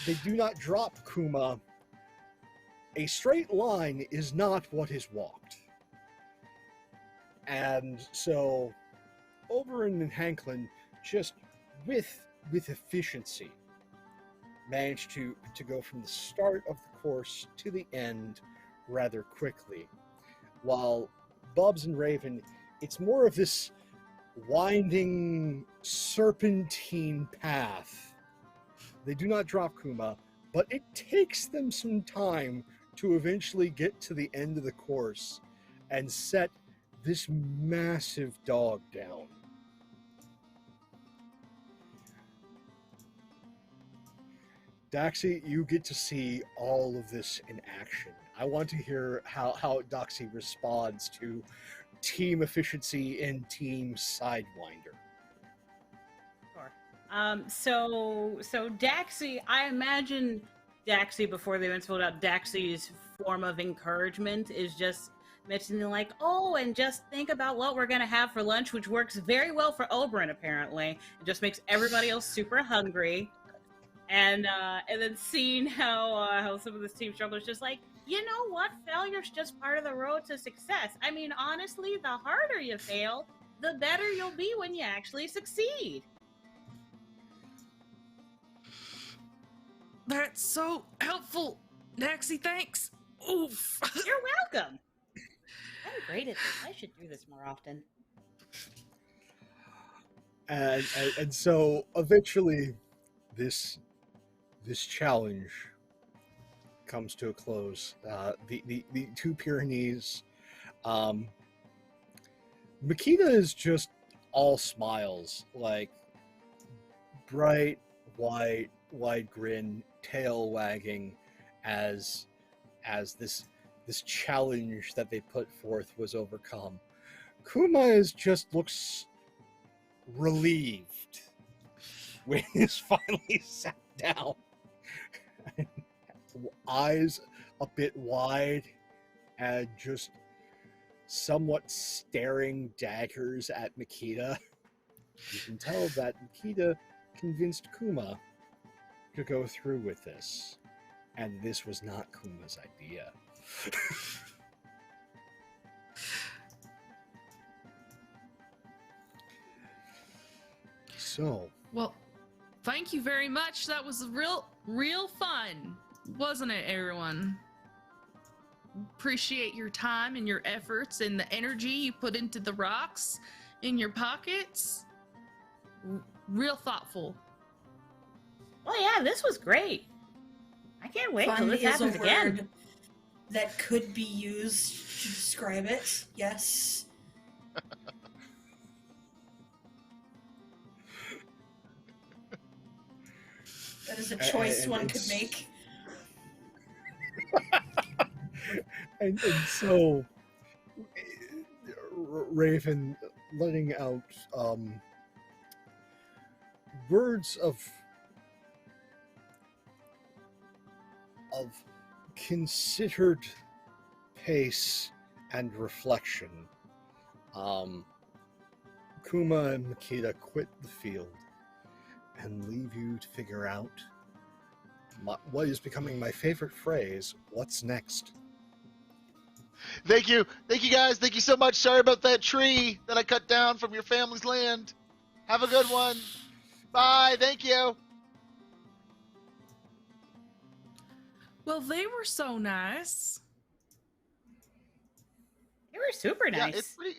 they do not drop Kuma, a straight line is not what is walked. And so Oberyn and Hanklin, just with efficiency, managed to go from the start of the course to the end rather quickly. While Bubz and Raven, it's more of this winding serpentine path. They do not drop Kuma, but it takes them some time to eventually get to the end of the course and set this massive dog down. Daxi, you get to see all of this in action. I want to hear how Daxi responds to team efficiency and team sidewinder. Sure. So Daxi, I imagine Daxi, before they went told out, Daxi's form of encouragement is just mentioning like, oh, and just think about what we're gonna have for lunch, which works very well for Oberyn apparently. It just makes everybody else super hungry. And then seeing how some of this team struggle is just like, you know what, failure's just part of the road to success. I mean, honestly, the harder you fail, the better you'll be when you actually succeed. That's so helpful, Daxi. Thanks. Oof. You're welcome. I'm great at this. I should do this more often. And so eventually, this challenge comes to a close. The two Pyrenees. Makita is just all smiles, like bright, wide grin, tail wagging, as this challenge that they put forth was overcome. Kuma is just looks relieved when he's finally sat down. Eyes a bit wide and just somewhat staring daggers at Makita. You can tell that Makita convinced Kuma to go through with this, and this was not Kuma's idea. So, Well, thank you very much. That was real fun, wasn't it, everyone? Appreciate your time and your efforts and the energy you put into the rocks in your pockets. Real thoughtful. Oh yeah, this was great. I can't wait till Fun this is a happens again. word that could be used to describe it. Yes. That is a choice one could make. and so Raven letting out words of considered pace and reflection. Kuma and Makita quit the field and leave you to figure out what is becoming my favorite phrase, what's next? Thank you guys. Thank you so much. Sorry about that tree that I cut down from your family's land. Have a good one. Bye. Thank you. Well, they were so nice. They were super nice. Yeah,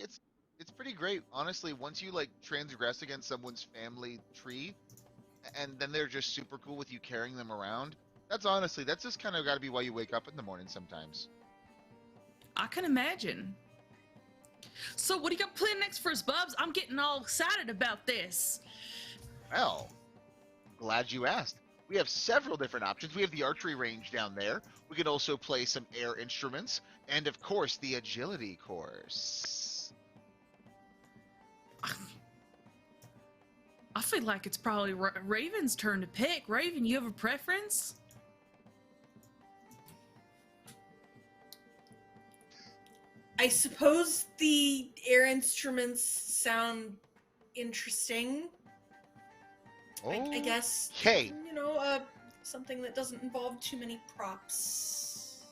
it's pretty great. Honestly, once you like transgress against someone's family tree, and then they're just super cool with you carrying them around. That's just kind of got to be why you wake up in the morning sometimes. I can imagine. So what do you got planned next for us, Bubz? I'm getting all excited about this. Well, glad you asked. We have several different options. We have the archery range down there. We can also play some air instruments, and of course, the agility course. I feel like it's probably Raven's turn to pick. Raven, you have a preference? I suppose the air instruments sound interesting. I guess. Hey. You know, something that doesn't involve too many props.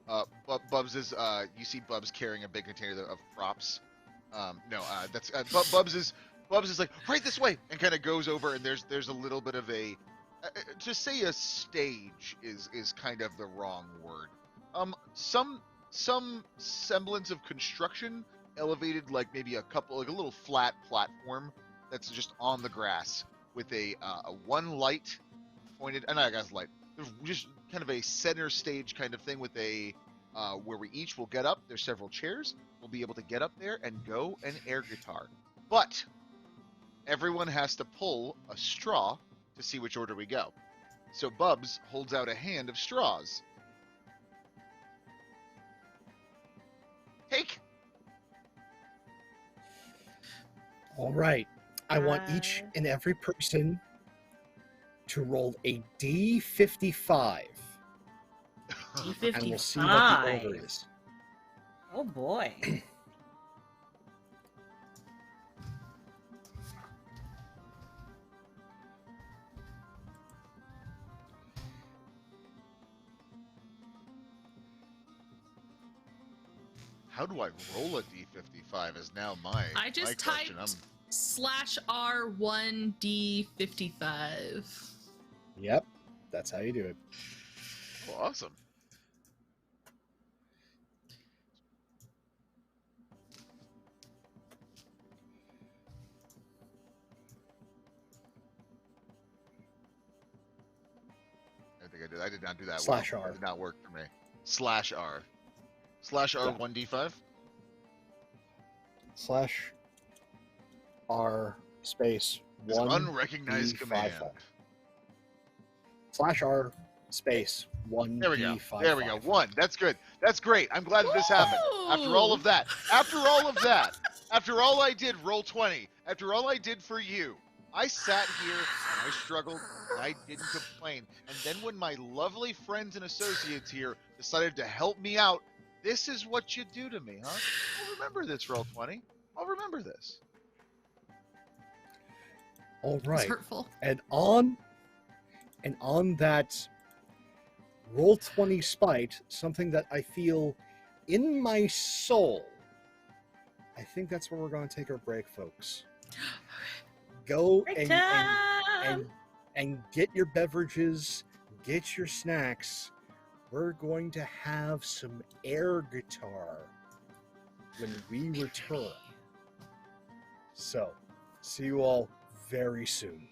Bubz is, you see Bubz carrying a big container of props. That's, Bubz is like, right this way, and kind of goes over, and there's a little bit of a, to say a stage is kind of the wrong word. Some semblance of construction, elevated like maybe a little flat platform that's just on the grass with a one light pointed. And I guess light. There's just kind of a center stage kind of thing with a where we each will get up. There's several chairs. We'll be able to get up there and go an air guitar, but everyone has to pull a straw to see which order we go. So Bubz holds out a hand of straws. Take. All right. I want each and every person to roll a D55. D55. And we'll see what the order is. Oh boy. How do I roll a D55 is now my I just my question. typed /R1D55. Yep. That's how you do it. Oh, awesome. I think I did. I did not do that. /R. That did not work for me. /R. /R 1D5. /R space This 1 unrecognized command. /R space 1 There we go. D55. There we go. 1. That's good. That's great. I'm glad that this happened. After all of that. After all of that. After all I did, roll 20. After all I did for you. I sat here and I struggled and I didn't complain. And then when my lovely friends and associates here decided to help me out, this is what you do to me, huh? I'll remember this, roll 20. I'll remember this. All It's right. hurtful. And on that roll 20 spite, something that I feel in my soul, I think that's where we're going to take our break, folks. Go and get your beverages, get your snacks. We're going to have some air guitar when we return. So, see you all very soon.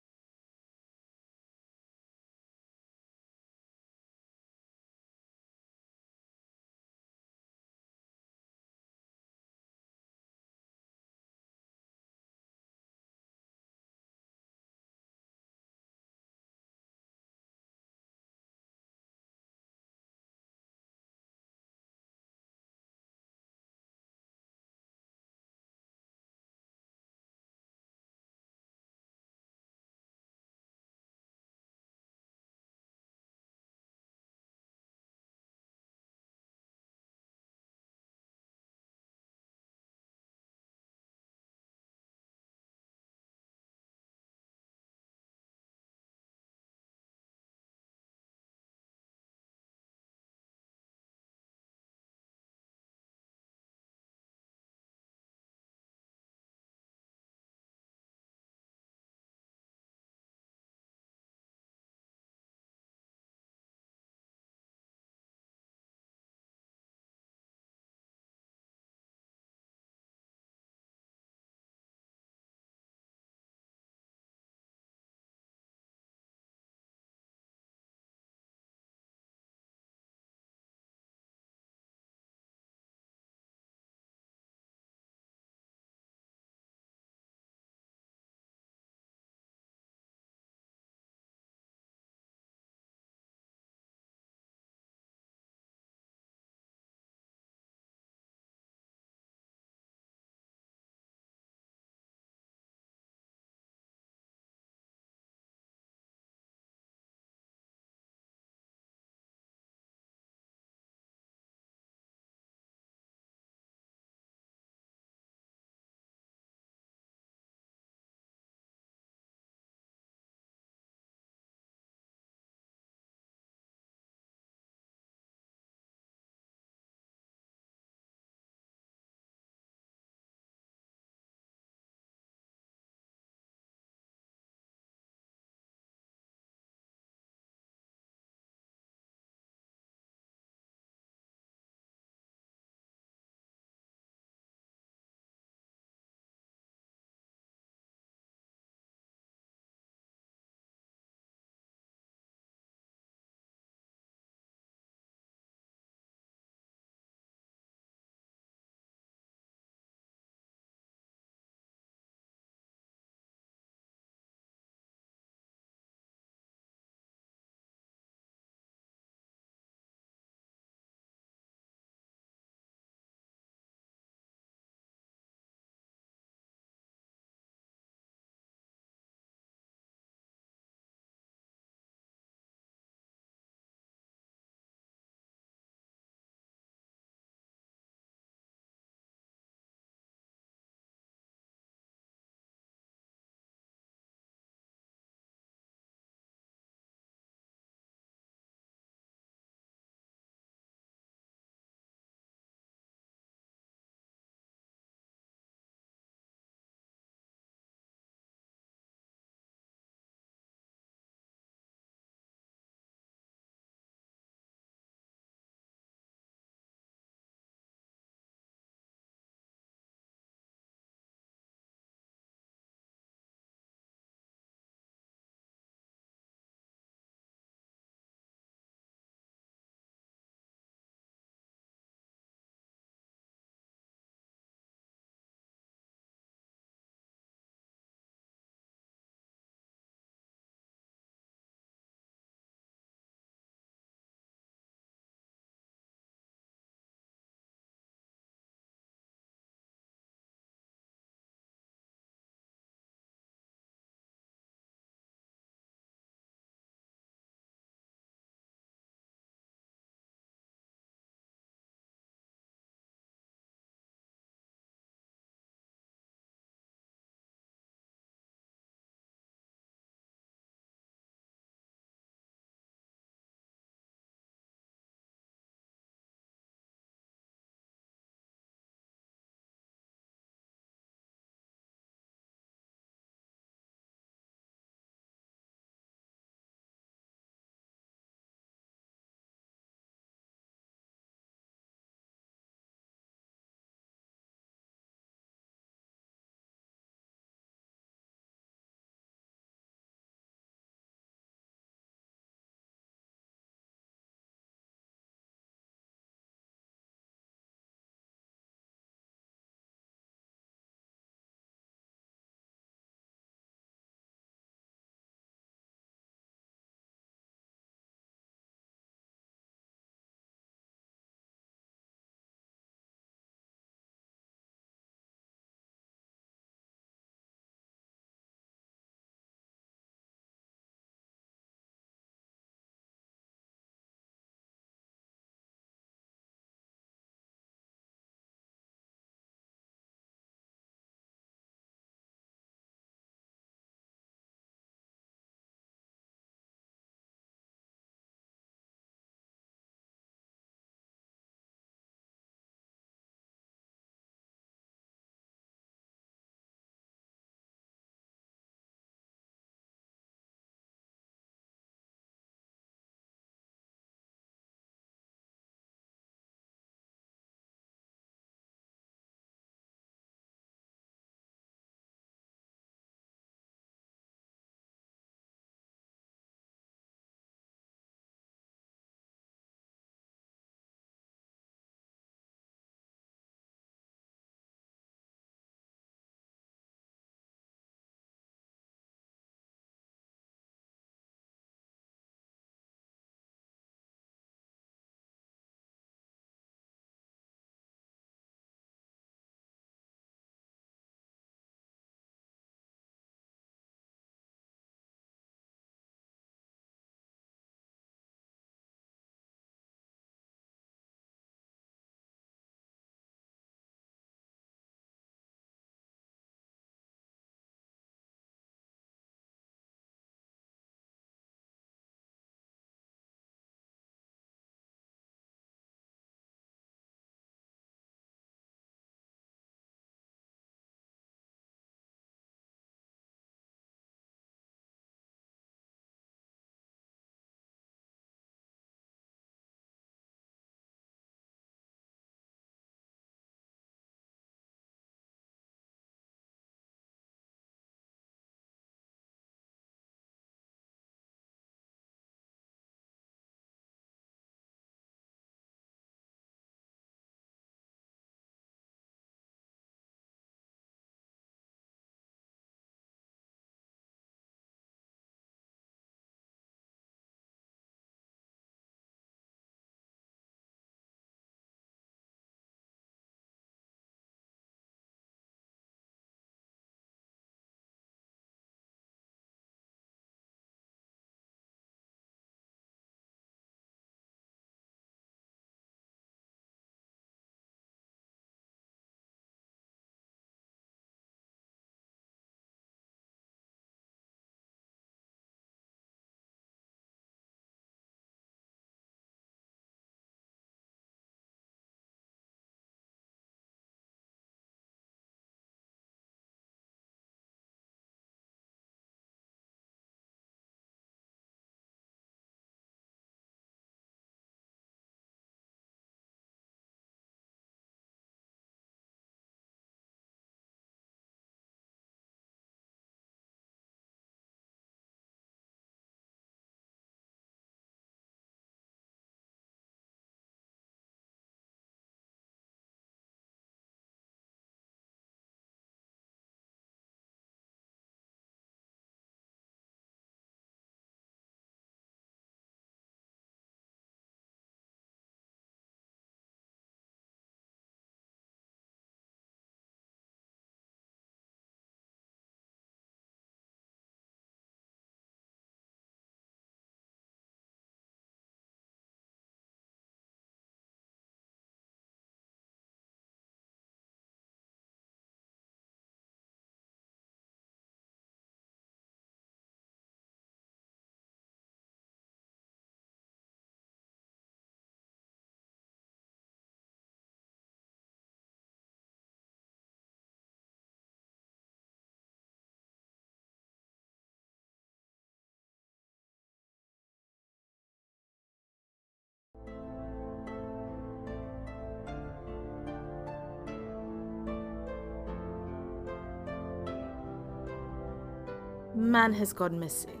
man has gone missing,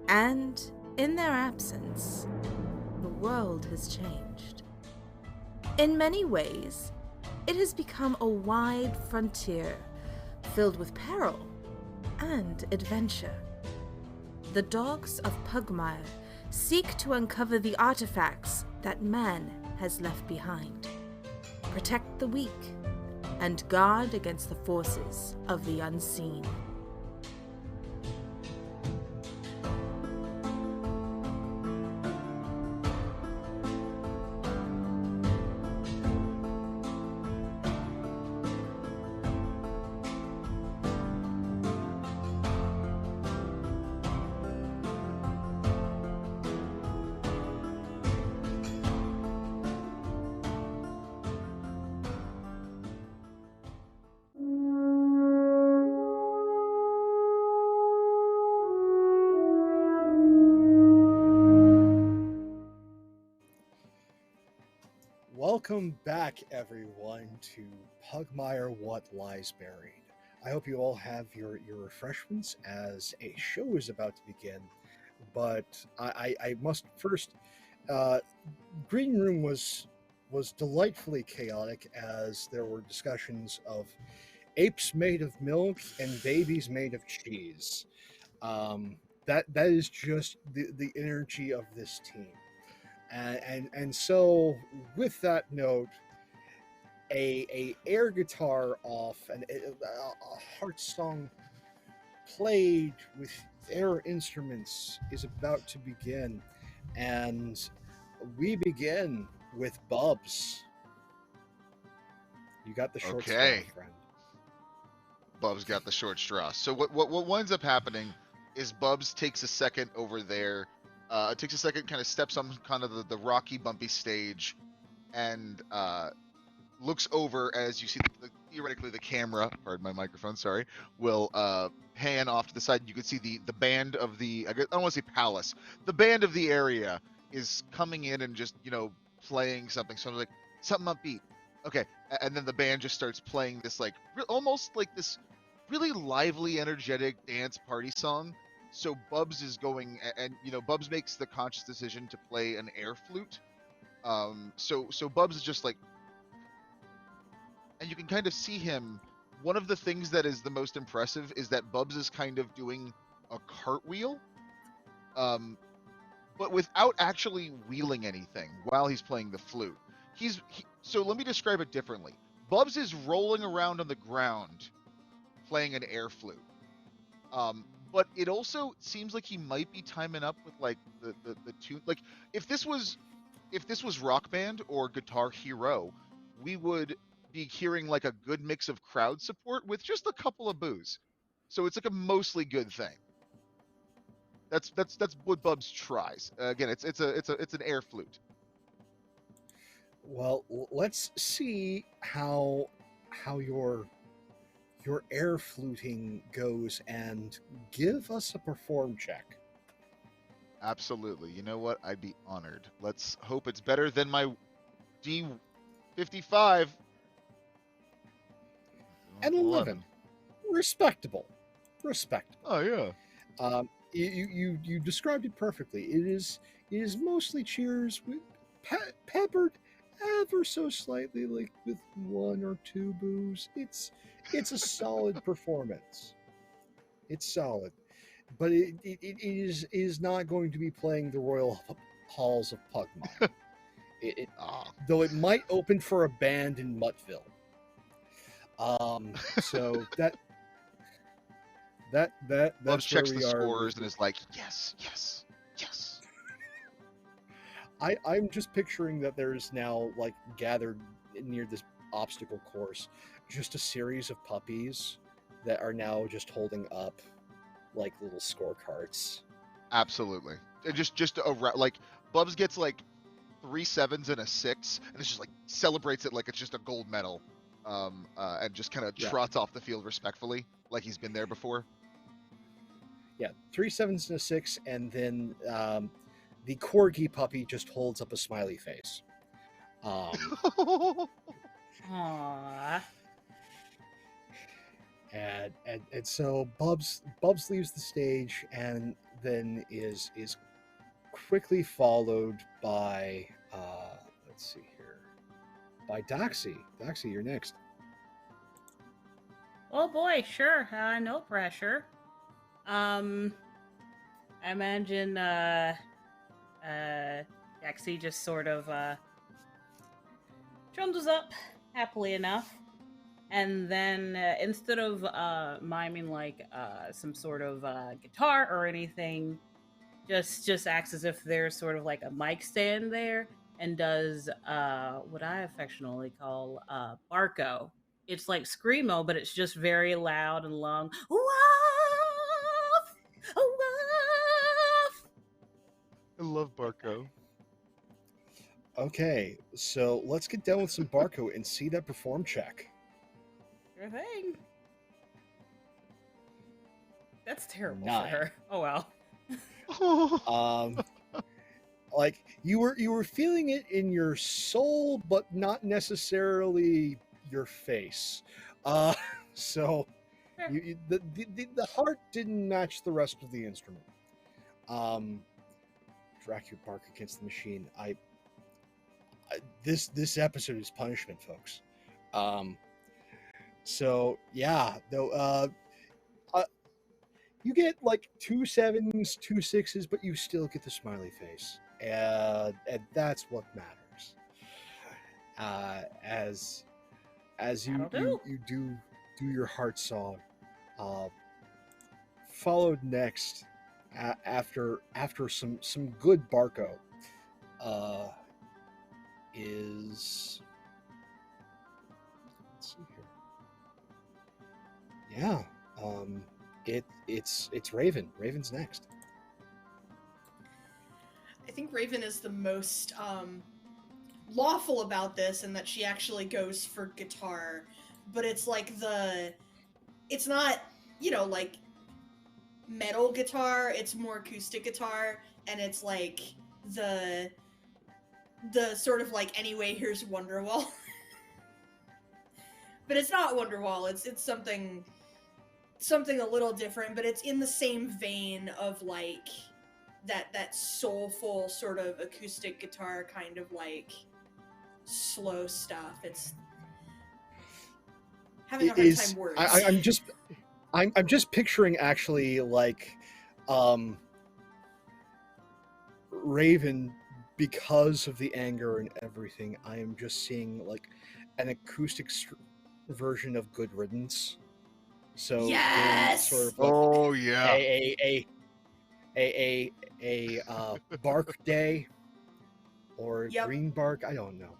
and in their absence, the world has changed. In many ways, it has become a wide frontier filled with peril and adventure. The dogs of Pugmire seek to uncover the artifacts that man has left behind, protect the weak, and guard against the forces of the unseen. Welcome back, everyone, to Pugmire What Lies Buried. I hope you all have your refreshments as a show is about to begin. But I must first, Green Room was delightfully chaotic as there were discussions of apes made of milk and babies made of cheese. That is just the energy of this team. And so, with that note, a air guitar off and a heart song played with air instruments is about to begin, and we begin with Bubz. You got the short straw, friend. Bubz got the short straw. So what winds up happening is Bubz takes a second over there. Takes a second, kind of steps on kind of the rocky, bumpy stage, and looks over as you see theoretically the camera, pardon my microphone, sorry, will pan off to the side. You can see the band of the, I don't want to say palace, the band of the area is coming in and just, playing something like something upbeat. Okay, and then the band just starts playing this like almost like this really lively, energetic dance party song. So Bubz is going, and Bubz makes the conscious decision to play an air flute. So Bubz is just like, and you can kind of see him. One of the things that is the most impressive is that Bubz is kind of doing a cartwheel, but without actually wheeling anything while he's playing the flute. So let me describe it differently. Bubz is rolling around on the ground playing an air flute. But it also seems like he might be timing up with like the tune. Like if this was Rock Band or Guitar Hero, we would be hearing like a good mix of crowd support with just a couple of boos. So it's like a mostly good thing. That's what Bubz tries. Again, it's an air flute. Well, let's see how your air fluting goes, and give us a perform check. Absolutely. You know what? I'd be honored. Let's hope it's better than my D55. And 11. Respectable. Oh yeah. You described it perfectly. It is mostly cheers with peppered ever so slightly, like with one or two boos. It's a solid performance. It's solid, but it is not going to be playing the royal halls of Pugmire. Though it might open for a band in Muttville. So that's Bubz checks where the we are. scores and is like, yes. I'm just picturing that there's now, like, gathered near this obstacle course, just a series of puppies that are now just holding up like little scorecards. Absolutely. Just like Bubz gets like 3 7s and a 6, and it's just like celebrates it like it's just a gold medal, and just kind of trots off the field respectfully, like he's been there before. Yeah, 3 7s and a 6, and then the corgi puppy just holds up a smiley face. Aww. And so Bubz leaves the stage and then is quickly followed by let's see here, by Daxi. Daxi, you're next. Oh boy, sure. No pressure. I imagine Daxi just sort of trundles up happily enough, and then instead of miming like some sort of guitar or anything, just acts as if there's sort of like a mic stand there, and does what I affectionately call Barco. It's like screamo, but it's just very loud and long. Woof! Woof! I love Barco. Okay, so let's get down with some Barco and see that perform check. Sure thing. That's terrible 9. for her. Oh well. Like you were feeling it in your soul, but not necessarily your face. So Sure. the heart didn't match the rest of the instrument. Drakku bark against the machine. This episode is punishment, folks. So yeah, though you get like 2 7s, 2 6s, but you still get the smiley face, and that's what matters. As you do your heart song, followed next after some good Barco is, let's see here. Yeah, it's Raven. Raven's next. I think Raven is the most lawful about this, and that she actually goes for guitar, but it's like it's not, like metal guitar, it's more acoustic guitar, and it's like the sort of like, anyway, here's Wonderwall. But it's not Wonderwall, it's something a little different, but it's in the same vein of like that soulful sort of acoustic guitar kind of like slow stuff. It's having a hard time words. I'm just picturing actually like Raven, because of the anger and everything. I am just seeing like an acoustic version of Good Riddance. So yes, sort of like Oh yeah. a bark day or Yep. green bark, I don't know.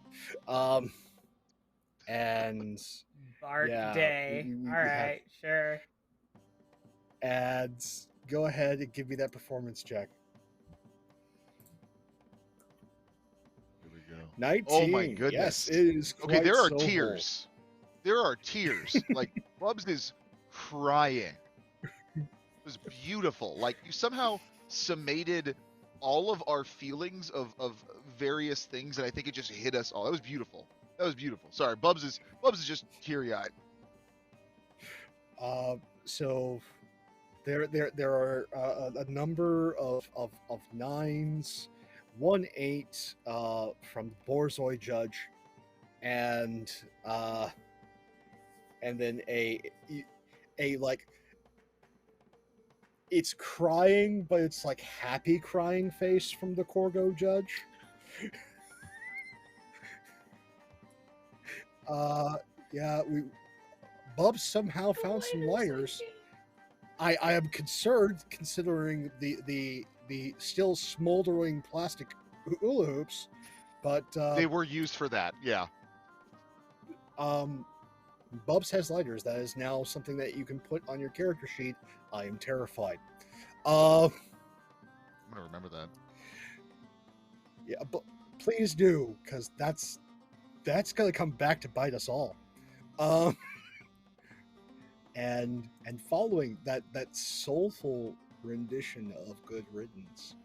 And Bark yeah, day. we All right, sure. And go ahead and give me that performance check. Here we go. 19. Oh my goodness. Yes, it is. Okay, there are quite so tears. There are tears. Like Bubz is crying. It was beautiful. Like you somehow summated all of our feelings of various things, and I think it just hit us all. That was beautiful. That was beautiful. Sorry, Bubz is just teary-eyed. So there are a number of 9s, 1 8 from the Borzoi judge, and then a like, it's crying, but it's like happy crying face from the Corgo judge. Yeah, Bubz somehow found some lighters. I am concerned, considering the still smoldering plastic hula hoops, but They were used for that. Yeah. Bubz has lighters. That is now something that you can put on your character sheet. I am terrified. I'm gonna remember that. Yeah, but please do, because that's gonna come back to bite us all. And following that soulful rendition of Good Riddance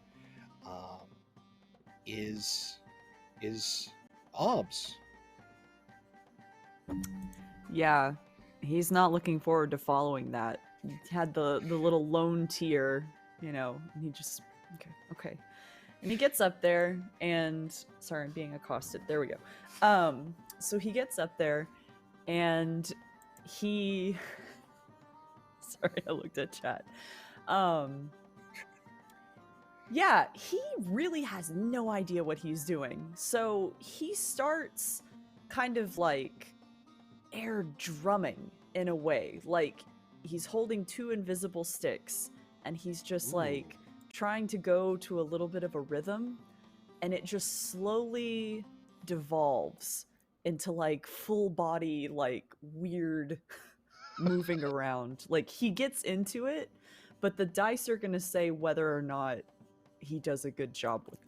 is Obbs. Yeah. he's not looking forward to following that. He had the little lone tier, you know, and he just okay. And he gets up there and sorry, I'm being accosted. There we go. So he gets up there and he sorry, I looked at chat. Yeah, he really has no idea what he's doing. So he starts kind of like air drumming in a way. Like he's holding two invisible sticks and he's just like trying to go to a little bit of a rhythm, and it just slowly devolves into like full body, like weird moving around. Like he gets into it, but the dice are going to say whether or not he does a good job with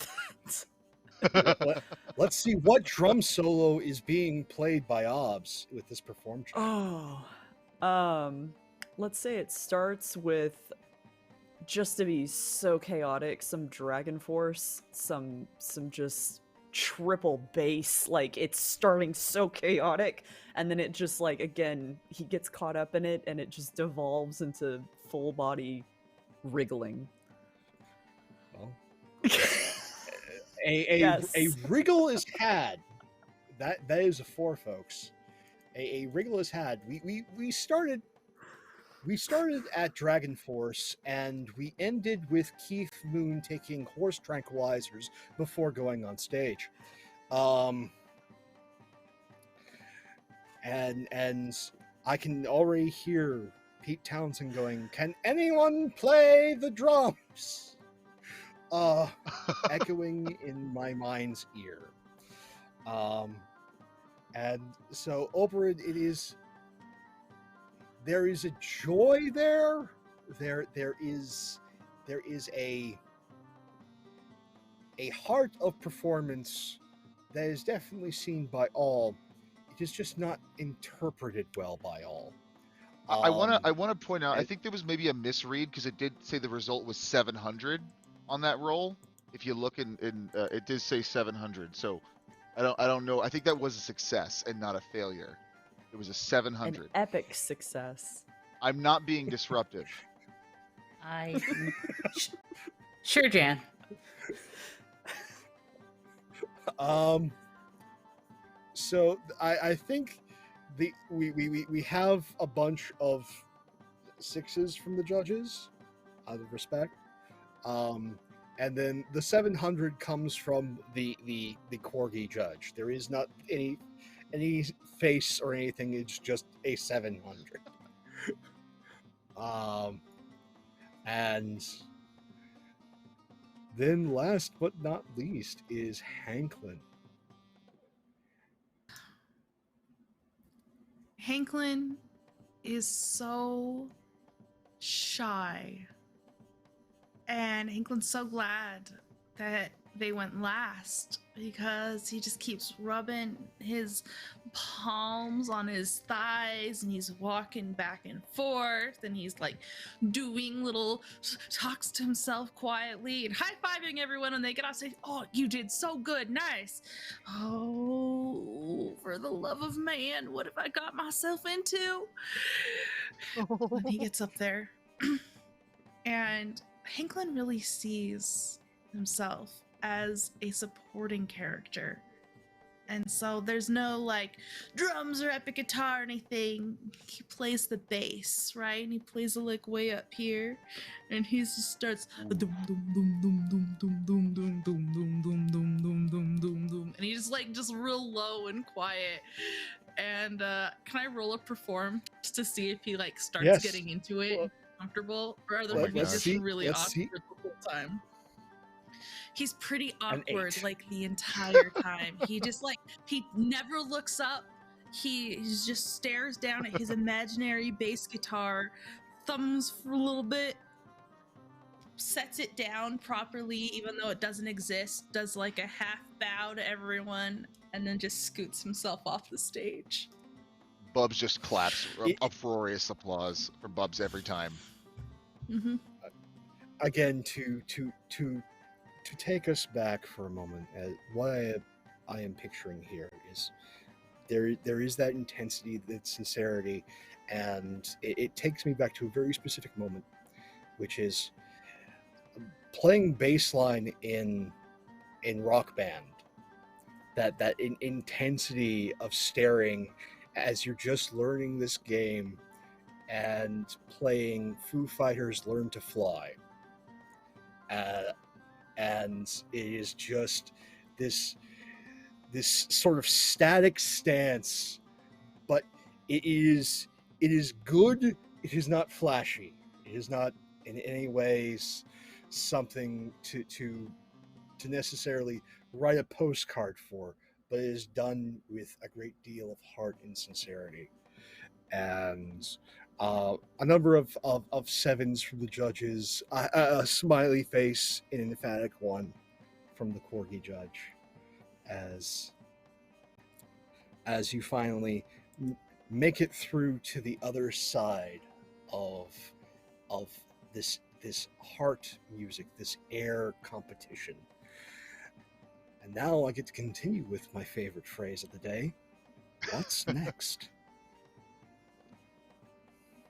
that. Let's see what drum solo is being played by Obbs with this perform check. Let's say it starts with, just to be so chaotic, some Dragon Force, some just triple bass. Like it's starting so chaotic, and then it just like again he gets caught up in it, and it just devolves into full body wriggling. Well, Yes. a wriggle is had. That is a 4, folks. A wriggle is had. We started at Dragon Force, and we ended with Keith Moon taking horse tranquilizers before going on stage. And I can already hear Pete Townsend going, "Can anyone play the drums?" Echoing in my mind's ear. And so Oberyn, there is a joy there. There is a heart of performance that is definitely seen by all. It is just not interpreted well by all. I want to point out, I think there was maybe a misread because it did say the result was 700 on that roll. If you look in it did say 700. So I don't know. I think that was a success and not a failure. It was a 700. An epic success. I'm not being disruptive. Sure, Jan. So I think we have a bunch of 6s from the judges out of respect. And then the 700 comes from the corgi judge. There is not any face or anything. It's just a 700. And then last but not least is Hanklin. Hanklin is so shy. And Hanklin's so glad that they went last because he just keeps rubbing his palms on his thighs and he's walking back and forth and he's like doing little talks to himself quietly and high-fiving everyone when they get off stage. "Oh, you did so good, nice. Oh, for the love of man, what have I got myself into?" When he gets up there and Hanklin really sees himself as a supporting character. And so there's no like drums or epic guitar or anything. He plays the bass, right? And he plays it like way up here. And he just starts doom doom doom doom doom doom doom doom doom doom doom doom doom doom doom doom. And he's like just real low and quiet. And can I roll a perform just to see if he like starts getting into it? Comfortable, or otherwise he's just really awkward the whole time. He's pretty awkward like the entire time. He never looks up. He just stares down at his imaginary bass guitar, thumbs for a little bit, sets it down properly even though it doesn't exist, does like a half bow to everyone, and then just scoots himself off the stage. Bubz just claps. Uproarious applause for Bubz every time. Mm-hmm. Again, to take us back for a moment, what I am picturing here is there is that intensity, that sincerity, and it takes me back to a very specific moment, which is playing bassline in Rock Band. That intensity of staring as you're just learning this game and playing Foo Fighters' Learn to Fly. And it is just this sort of static stance, but it is good. It is not flashy. It is not in any ways something to necessarily write a postcard for, but it is done with a great deal of heart and sincerity. And a number of sevens from the judges, a smiley face and an emphatic one from the Corgi judge, as you finally make it through to the other side of this heart music, this air competition. And now I get to continue with my favorite phrase of the day. What's next?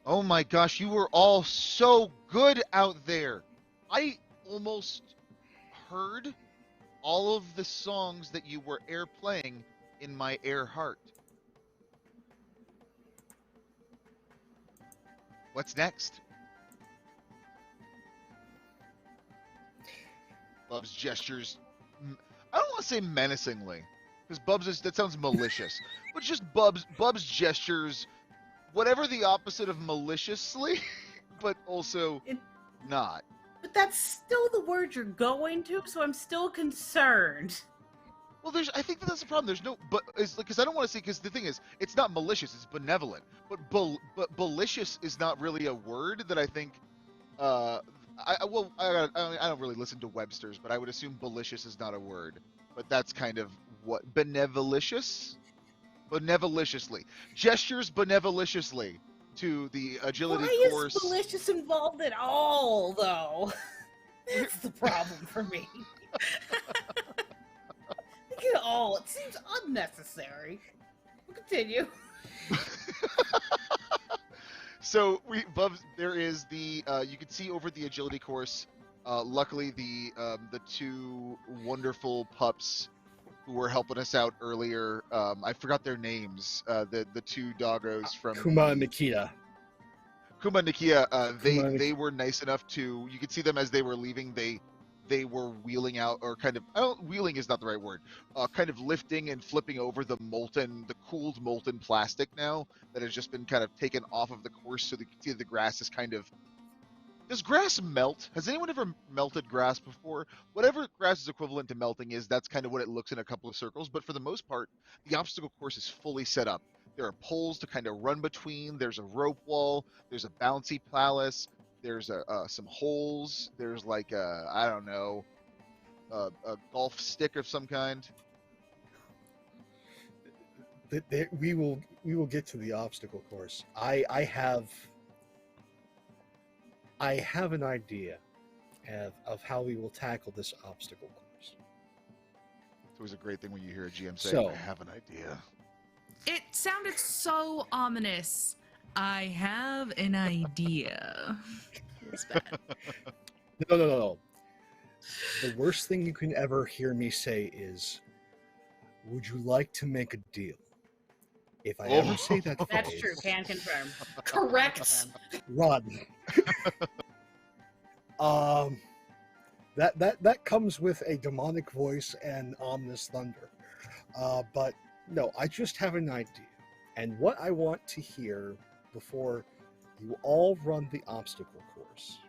Oh my gosh, you were all so good out there. I almost heard all of the songs that you were air playing in my air heart. What's next? Bubz gestures. I don't want to say menacingly, because that sounds malicious. But just Bubz gestures, whatever the opposite of maliciously, but also not. But that's still the word you're going to, so I'm still concerned. Well, I think that's the problem. There's no, because I don't want to say, because the thing is, it's not malicious, it's benevolent. But malicious is not really a word that I think. I don't really listen to Webster's, but I would assume malicious is not a word. But that's kind of what benevolicious, gestures benevolentiously to the agility course. Why is malicious involved at all, though? That's the problem for me. It seems unnecessary. We'll continue. So Bubz, there is the you can see over the agility course. Luckily, the two wonderful pups who were helping us out earlier. I forgot their names. The two doggos from Kuma and Nikita. Kuma and Nikita. They were nice enough to. You could see them as they were leaving. They were wheeling out, or kind of, wheeling is not the right word, kind of lifting and flipping over the cooled molten plastic now that has just been kind of taken off of the course, so you can see the grass is kind of. Does grass melt? Has anyone ever melted grass before? Whatever grass is equivalent to melting is, that's kind of what it looks in a couple of circles, but for the most part, the obstacle course is fully set up. There are poles to kind of run between, there's a rope wall, there's a bouncy palace, there's some holes. There's like I don't know, a golf stick of some kind. We will get to the obstacle course. I have an idea of how we will tackle this obstacle course. It's always a great thing when you hear a GM say, "I have an idea." It sounded so ominous. I have an idea. It's bad. No. The worst thing you can ever hear me say is, "Would you like to make a deal?" If I ever say that That's phrase, true. Can confirm. Correct. run. That comes with a demonic voice and ominous thunder. But no, I just have an idea. And what I want to hear before you all run the obstacle course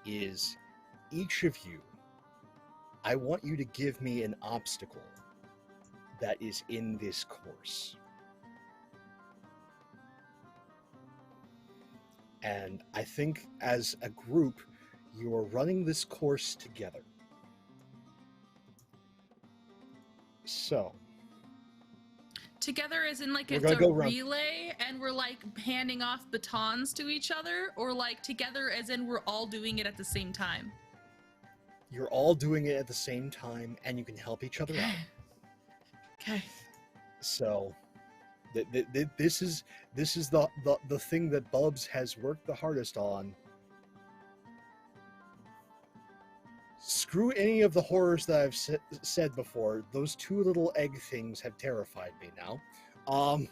is each of you, I want you to give me an obstacle that is in this course. And I think as a group, you are running this course together. So. Together as in like We're it's gonna a go round. relay and we're like handing off batons to each other, or like together as in we're all doing it at the same time? You're all doing it at the same time and you can help each other out. Okay. So this is the thing that Bubz has worked the hardest on. Screw any of the horrors that I've said before. Those two little egg things have terrified me now. Wait,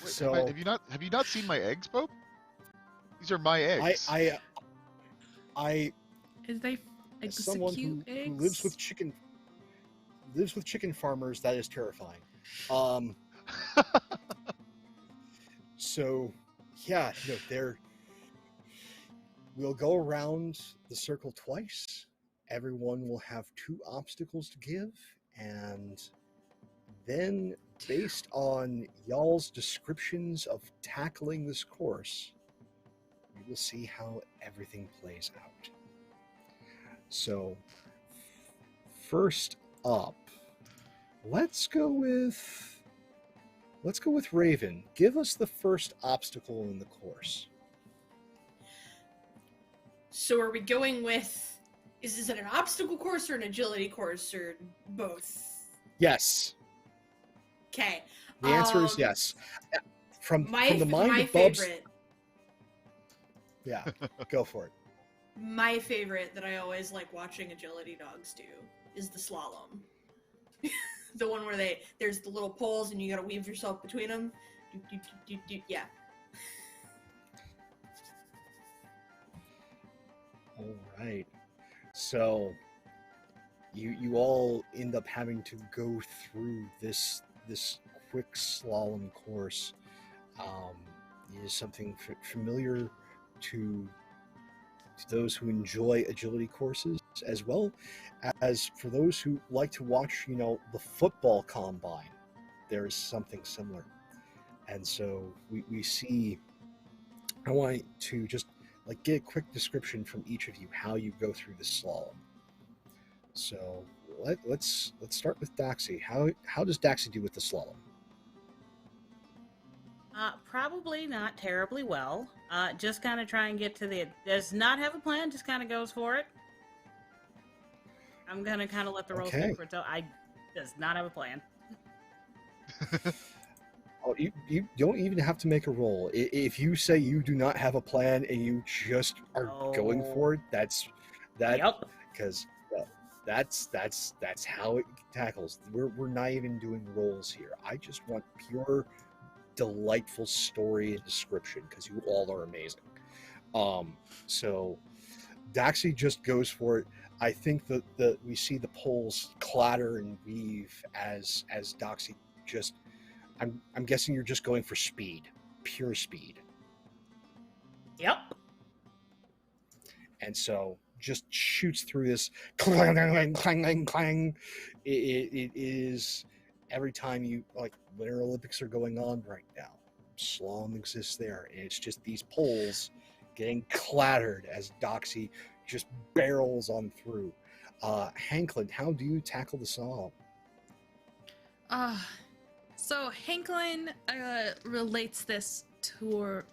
So have you not seen my eggs, Pope? These are my eggs. I Is they as someone who eggs? lives with chicken farmers, that is terrifying. So yeah, no, we'll go around the circle twice. Everyone will have 2 obstacles to give, and then based on y'all's descriptions of tackling this course, we will see how everything plays out. So first up, let's go with Raven. Give us the first obstacle in the course. So are we going with, is it an obstacle course or an agility course or both? Yes. Okay. The answer is yes. From the mind of Bubz. Favorite. Yeah, go for it. My favorite that I always like watching agility dogs do is the slalom. The one where there's the little poles and you gotta weave yourself between them. Yeah. All right. So you all end up having to go through this quick slalom course. It is something familiar to those who enjoy agility courses, as well as for those who like to watch, the football combine. There is something similar. And so we see, I want to just get a quick description from each of you how you go through the slalom. So let's start with Daxi. How does Daxi do with the slalom? Probably not terribly well. Just kind of try and get to does not have a plan, just kind of goes for it. I'm going to kind of let the roll speak for itself. Does not have a plan. Oh, you don't even have to make a roll. If you say you do not have a plan and you just are going for it, that's that. Yep. Because that's how it tackles. We're not even doing rolls here. I just want pure, delightful story and description because you all are amazing. So Daxi just goes for it. I think that we see the poles clatter and weave as Daxi just. I'm guessing you're just going for speed, pure speed. Yep. And so just shoots through this clang, clang, clang, clang. It is every time you Winter Olympics are going on right now. Slalom exists there, and it's just these poles getting clattered as Daxi just barrels on through. Hanklin, how do you tackle the slalom? So Hanklin relates this to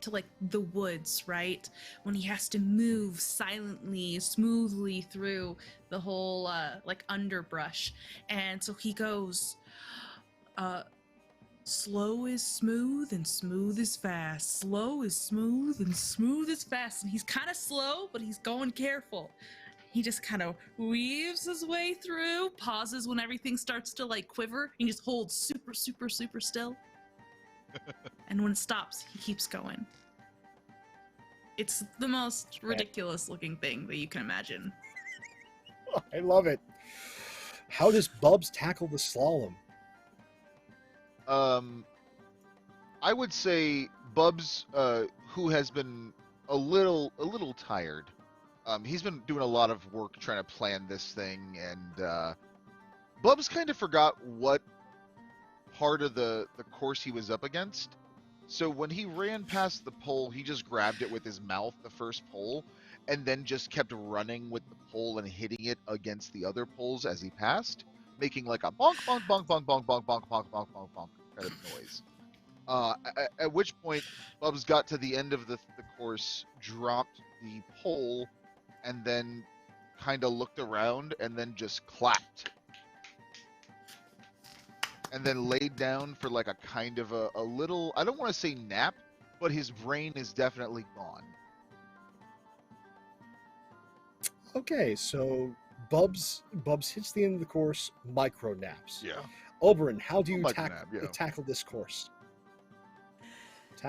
the woods, right? When he has to move silently, smoothly through the whole underbrush. And so he goes slow is smooth and smooth is fast. Slow is smooth and smooth is fast. And he's kind of slow, but he's going careful. He just kind of weaves his way through, pauses when everything starts to quiver, and he just holds super, super, super still. And when it stops, he keeps going. It's the most ridiculous looking thing that you can imagine. I love it. How does Bubz tackle the slalom? I would say Bubz, who has been a little tired. He's been doing a lot of work trying to plan this thing, and Bubz kind of forgot what part of the course he was up against. So when he ran past the pole, he just grabbed it with his mouth, the first pole, and then just kept running with the pole and hitting it against the other poles as he passed, making like a bonk, bonk, bonk, bonk, bonk, bonk, bonk, bonk, bonk, bonk, bonk kind of noise. At which point, Bubz got to the end of the course, dropped the pole, and then kind of looked around and then just clapped. and then laid down for like a kind of a little, I don't want to say nap, but his brain is definitely gone. Okay, so Bubz hits the end of the course, micro naps. Yeah. Oberyn, how do you Micro nap, yeah. tackle this course?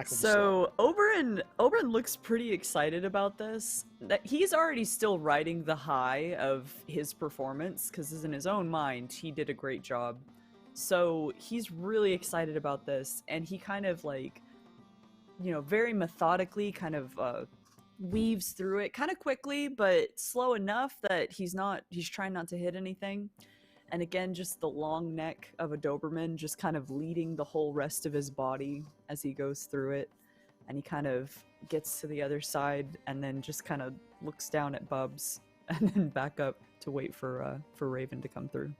So Oberyn looks pretty excited about this. That he's already still riding the high of his performance, because in his own mind he did a great job. So he's really excited about this, and he kind of like, very methodically kind of weaves through it kind of quickly, but slow enough that he's trying not to hit anything. And again, just the long neck of a Doberman just kind of leading the whole rest of his body as he goes through it. And he kind of gets to the other side and then just kind of looks down at Bubz and then back up to wait for Raven to come through.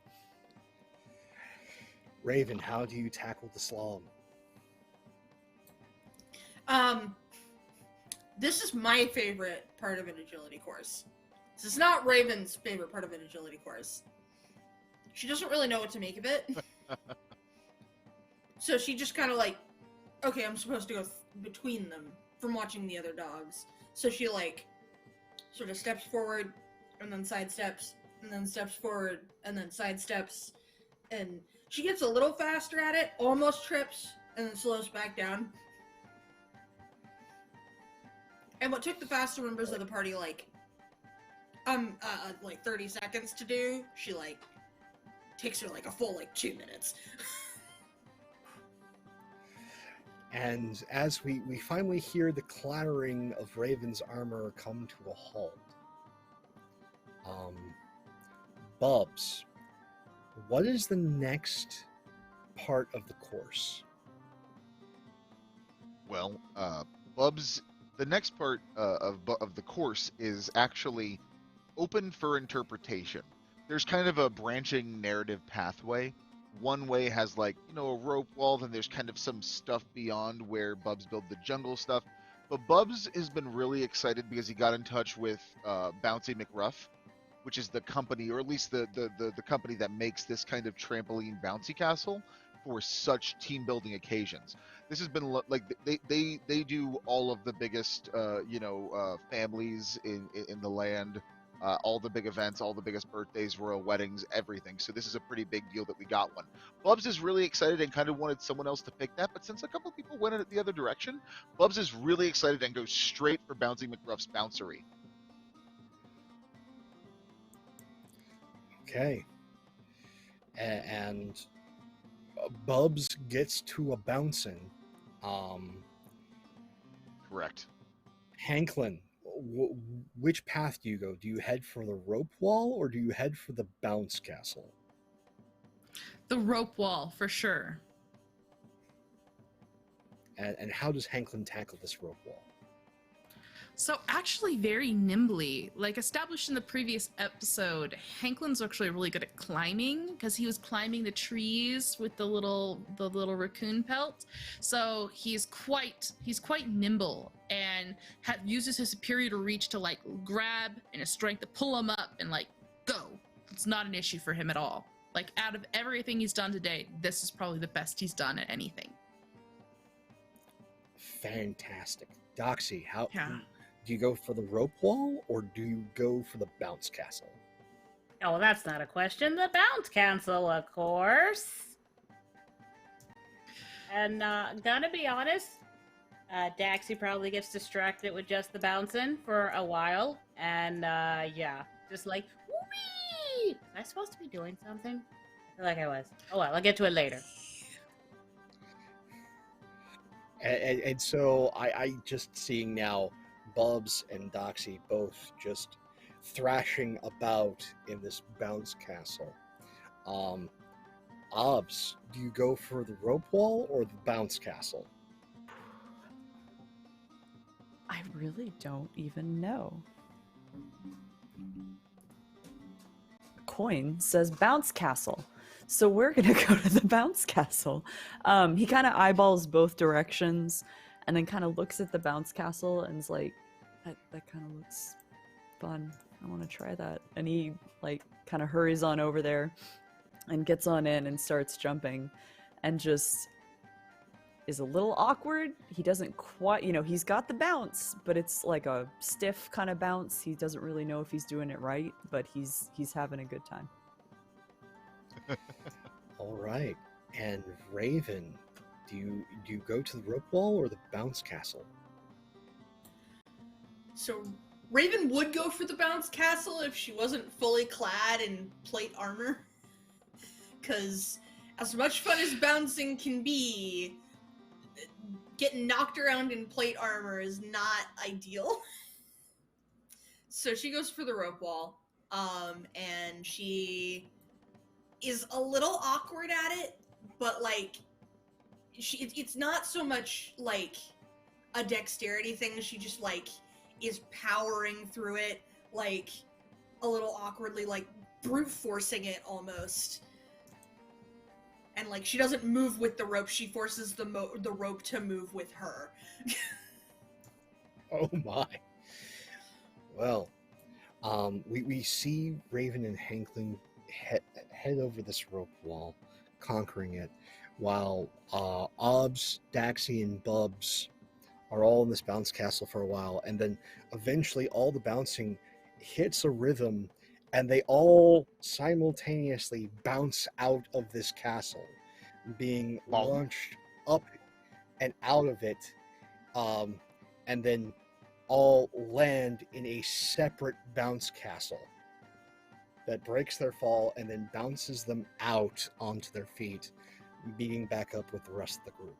Raven, how do you tackle the slalom? This is my favorite part of an agility course. This is not Raven's favorite part of an agility course. She doesn't really know what to make of it. So she just kind of like, okay, I'm supposed to go between them from watching the other dogs. So she like sort of steps forward and then sidesteps and then steps forward and then sidesteps. And she gets a little faster at it, almost trips, and then slows back down. And what took the faster members of the party like 30 seconds to do, she like takes her like a full 2 minutes. And as we finally hear the clattering of Raven's armor come to a halt, Bubz, what is the next part of the course? Well, Bubz, the next part of the course is actually open for interpretation. There's kind of a branching narrative pathway. One way has like, a rope wall, then there's kind of some stuff beyond where Bubz built the jungle stuff. But Bubz has been really excited because he got in touch with Bouncy McRuff, which is the company, or at least the company that makes this kind of trampoline bouncy castle for such team building occasions. This has been like they do all of the biggest families in the land. All the big events, all the biggest birthdays, royal weddings, everything. So this is a pretty big deal that we got one. Bubz is really excited and kind of wanted someone else to pick that, but since a couple of people went in it the other direction, Bubz is really excited and goes straight for Bouncy McRuff's bouncery. Okay. And Bubz gets to a bouncing. Correct. Hanklin, which path do you go? Do you head for the rope wall or do you head for the bounce castle? The rope wall, for sure. And how does Hanklin tackle this rope wall? So actually very nimbly, like established in the previous episode, Hanklin's actually really good at climbing because he was climbing the trees with the little raccoon pelt. So he's quite nimble and uses his superior reach to like grab and his strength to pull him up and like go. It's not an issue for him at all. Like out of everything he's done today, this is probably the best he's done at anything. Fantastic. Daxi, how... Yeah. Do you go for the rope wall or do you go for the bounce castle? Oh, that's not a question. The bounce castle, of course. And gonna be honest, Daxi probably gets distracted with just the bouncing for a while. And just like, whee! Was I supposed to be doing something? I feel like I was. Oh well, I'll get to it later. And so I just seeing now Bubz and Daxi both just thrashing about in this bounce castle. Obbs, do you go for the rope wall or the bounce castle? I really don't even know. Coin says bounce castle. So we're gonna go to the bounce castle. He kind of eyeballs both directions and then kind of looks at the bounce castle and is like, that kind of looks fun. I want to try that. And he like kind of hurries on over there and gets on in and starts jumping and just is a little awkward. He doesn't quite, he's got the bounce, but it's like a stiff kind of bounce. He doesn't really know if he's doing it right, but he's having a good time. All right. And Raven, do you go to the rope wall or the bounce castle? So Raven would go for the bounce castle if she wasn't fully clad in plate armor. Because as much fun as bouncing can be, getting knocked around in plate armor is not ideal. So she goes for the rope wall, and she is a little awkward at it, but like, it's not so much like a dexterity thing. She just like is powering through it, like a little awkwardly, like brute forcing it almost. And like she doesn't move with the rope; she forces the rope to move with her. Oh my! Well, we see Raven and Hanklin head over this rope wall, conquering it, while Obbs, Daxi, and Bubz are all in this bounce castle for a while, and then eventually all the bouncing hits a rhythm, and they all simultaneously bounce out of this castle, being launched up and out of it, and then all land in a separate bounce castle that breaks their fall and then bounces them out onto their feet, meeting back up with the rest of the group.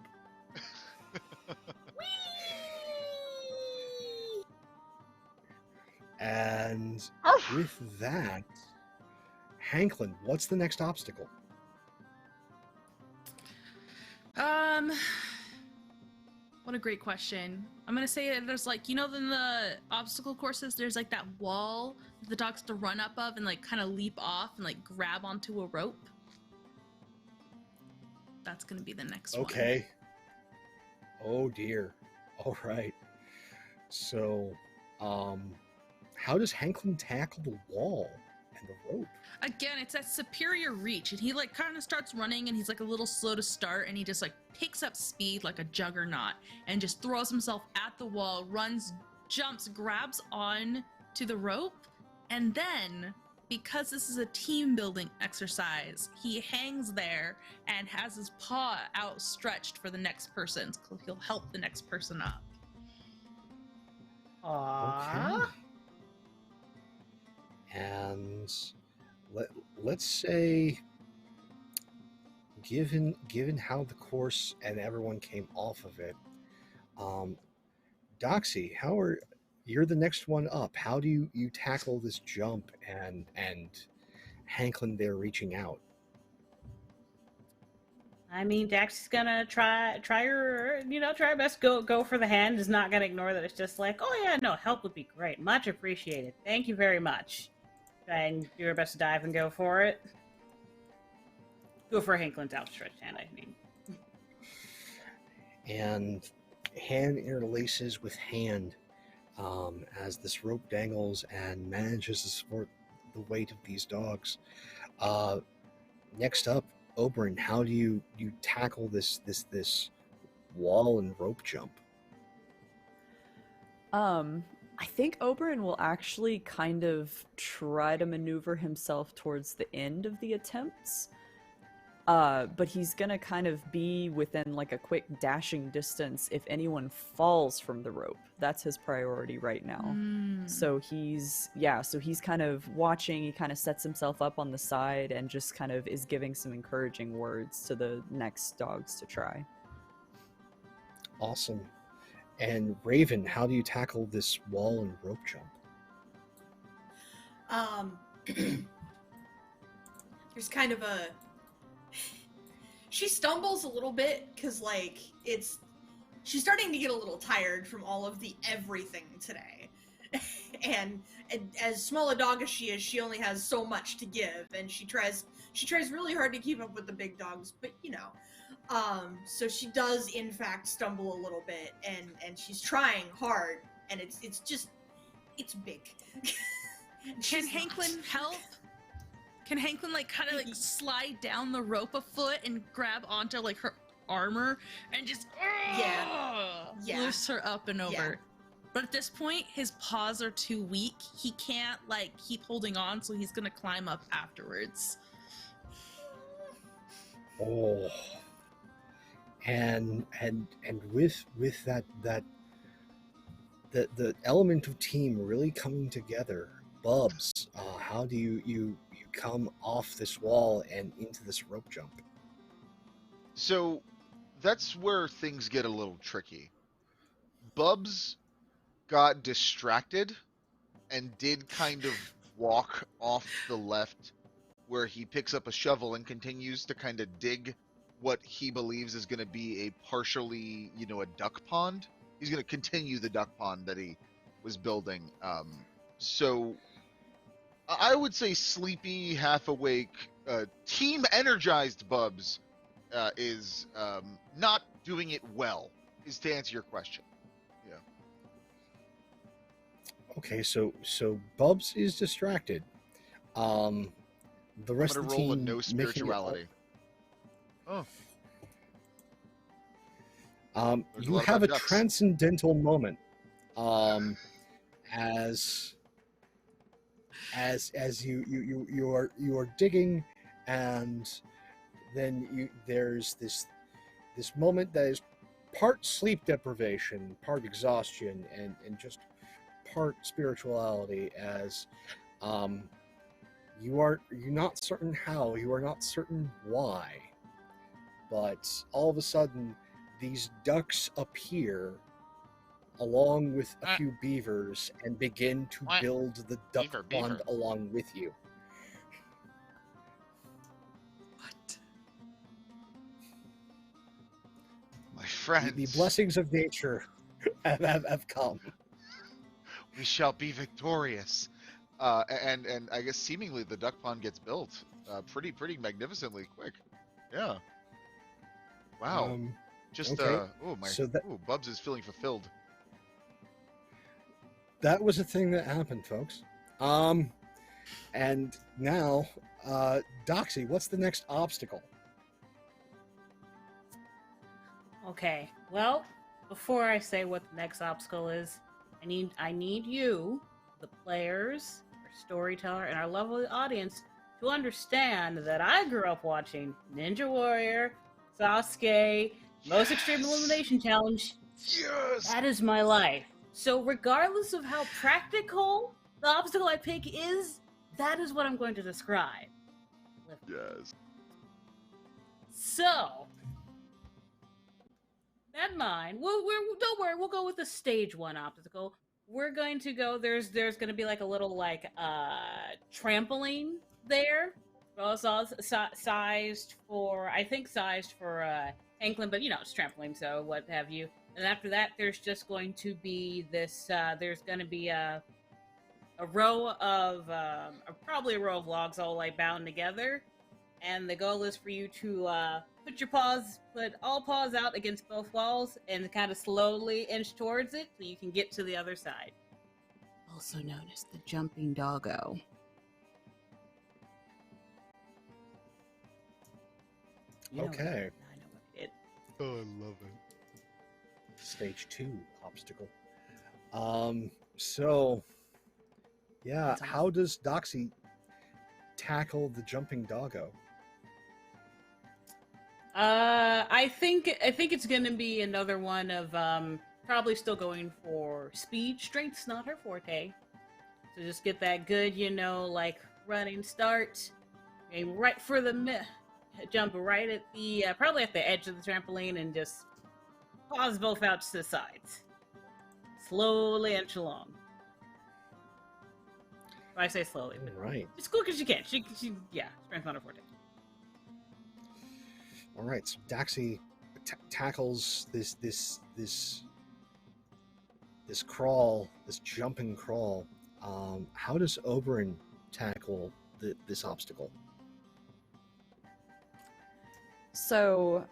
And with that, Hanklin, what's the next obstacle? What a great question. I'm gonna say there's like, in the obstacle courses, there's like that wall that the dogs have to run up of and like kind of leap off and like grab onto a rope. That's gonna be the next one. Okay. Oh dear. All right. So, how does Hanklin tackle the wall and the rope? Again, it's that superior reach, and he like kind of starts running, and he's like a little slow to start, and he just like picks up speed like a juggernaut, and just throws himself at the wall, runs, jumps, grabs on to the rope, and then, because this is a team building exercise, he hangs there and has his paw outstretched for the next person. So he'll help the next person up. Aww. Okay. And let's say, given how the course and everyone came off of it, Daxi, you're the next one up. How do you tackle this jump and Hanklin there reaching out? I mean, Daxi's gonna try her, try her best. Go for the hand. Is not gonna ignore that. It's just like, oh yeah, no, help would be great. Much appreciated. Thank you very much. Try and do her best to dive and go for it. Go for Hanklin's outstretched hand, I mean. And hand interlaces with hand as this rope dangles and manages to support the weight of these dogs. Next up, Oberyn, how do you tackle this wall and rope jump? I think Oberyn will actually kind of try to maneuver himself towards the end of the attempts. But he's gonna kind of be within like a quick dashing distance if anyone falls from the rope. That's his priority right now. So he's kind of watching, he kind of sets himself up on the side and just kind of is giving some encouraging words to the next dogs to try. Awesome. And Raven, how do you tackle this wall and rope jump? There's kind of a... She stumbles a little bit because, like, she's starting to get a little tired from all of the everything today. and as small a dog as she is, she only has so much to give, and she tries really hard to keep up with the big dogs, but so she does in fact stumble a little bit, and she's trying hard, and it's big. Can Hanklin help? Can Hanklin like kind of like slide down the rope a foot and grab onto like her armor and just loose her up and over? Yeah. But at this point, his paws are too weak. He can't like keep holding on, so he's gonna climb up afterwards. Oh, and with that the element of team really coming together, Bubz, how do you come off this wall and into this rope jump? So that's where things get a little tricky. Bubz got distracted and did kind of walk off the left, where he picks up a shovel and continues to kind of dig what he believes is going to be a partially, a duck pond. He's going to continue the duck pond that he was building. So I would say sleepy, half awake, team energized Bubz is not doing it well, is to answer your question. Yeah. Okay, so Bubz is distracted. The rest I'm of gonna the roll a team no making it spirituality. Oh. There's a You lot have a about ducks. transcendental moment, as you are digging, and then there's this moment that is part sleep deprivation, part exhaustion, and just part spirituality, as you're not certain how, you are not certain why, but all of a sudden these ducks appear along with a few beavers and begin to build the duck pond along with you. What? My friends, The blessings of nature have come. we shall be victorious. And I guess seemingly the duck pond gets built pretty magnificently quick. Yeah. Wow. Just okay. Bubz is feeling fulfilled. That was a thing that happened, folks. And now, Daxi, what's the next obstacle? Okay, well, before I say what the next obstacle is, I need you, the players, our storyteller, and our lovely audience to understand that I grew up watching Ninja Warrior, Sasuke, Most Extreme Elimination Challenge. Yes! That is my life. So regardless of how practical the obstacle I pick is, that is what I'm going to describe. Yes. So, that in mind, don't worry, we'll go with the stage 1 obstacle. We're going to go, there's going to be like a little trampoline there. Also sized for Hanklin, but it's trampoline, so what have you. And after that, there's just going to be this, there's going to be a row of, probably a row of logs all bound together. And the goal is for you to put all paws out against both walls and kind of slowly inch towards it so you can get to the other side. Also known as the jumping doggo. Okay. I know what it. Oh, I love it. Stage 2 obstacle. So, yeah, how does Daxi tackle the jumping doggo? I think it's gonna be another one of probably still going for speed. Strength's not her forte, so just get that good, running start. Aim right for the jump right at the probably at the edge of the trampoline and just paws both out to the sides. Slowly inch along. I say slowly, but Right. as quick as you can. She strength's not her forte. All right, so Daxi tackles this crawl, this jumping crawl. How does Oberyn tackle this obstacle? So,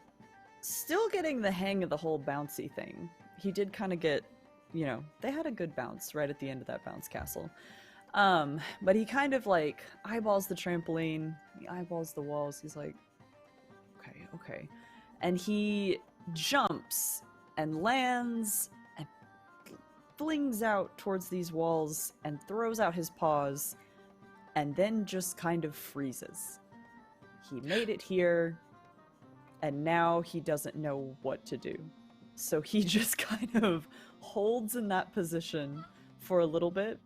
still getting the hang of the whole bouncy thing. He did kind of get, they had a good bounce right at the end of that bounce castle. But he kind of like eyeballs the trampoline, he eyeballs the walls. He's like, okay. And he jumps and lands and flings out towards these walls and throws out his paws and then just kind of freezes. He made it here and now he doesn't know what to do. So he just kind of holds in that position for a little bit,